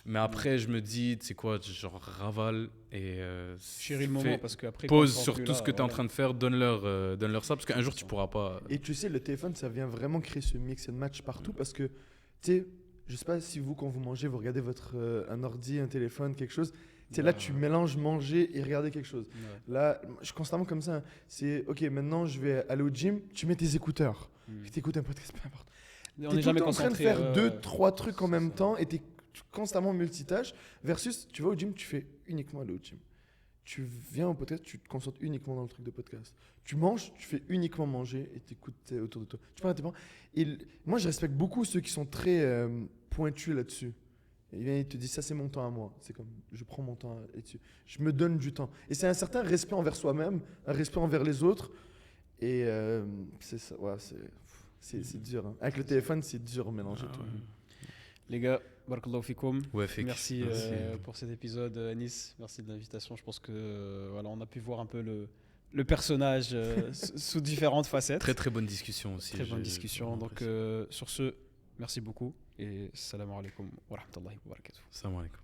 Mais après, je me dis, tu sais quoi, genre ravale et chéris le moment parce qu'après pose sur tout ce que tu es en train de faire, donne-leur ça parce qu'un jour tu pourras pas. Et tu sais, le téléphone, ça vient vraiment créer ce mix and match partout parce que, tu sais, je sais pas si vous, quand vous mangez, vous regardez un ordi, un téléphone, quelque chose. Tu sais, là, tu mélanges manger et regarder quelque chose. Là, je suis constamment comme ça. C'est, ok, maintenant, je vais aller au gym, tu mets tes écouteurs. Tu t'écoutes un podcast, peu importe. On n'est jamais concentré. Tu es en train de faire 2-3 trucs en même temps et tu es constamment multitâche versus tu vas au gym, tu fais uniquement aller au gym. Tu viens au podcast, tu te concentres uniquement dans le truc de podcast. Tu manges, tu fais uniquement manger et tu écoutes autour de toi. Tu parles à tes parents. Et moi, je respecte beaucoup ceux qui sont très pointus là-dessus. Ils te disent ça, c'est mon temps à moi. C'est comme je prends mon temps là-dessus. Je me donne du temps. Et c'est un certain respect envers soi-même, un respect envers les autres. Et c'est ça, ouais, c'est dur. Hein. Avec le téléphone, c'est dur de mélanger tout. Les gars, barakallahu fikoum. Ouais, merci pour cet épisode, Anis. Merci de l'invitation. Je pense que voilà, on a pu voir un peu le personnage sous différentes facettes. Très très bonne discussion aussi. Très bonne discussion. Donc sur ce, merci beaucoup et salam alaikum wa rahmatullahi wa barakatuh. Salam alaikum.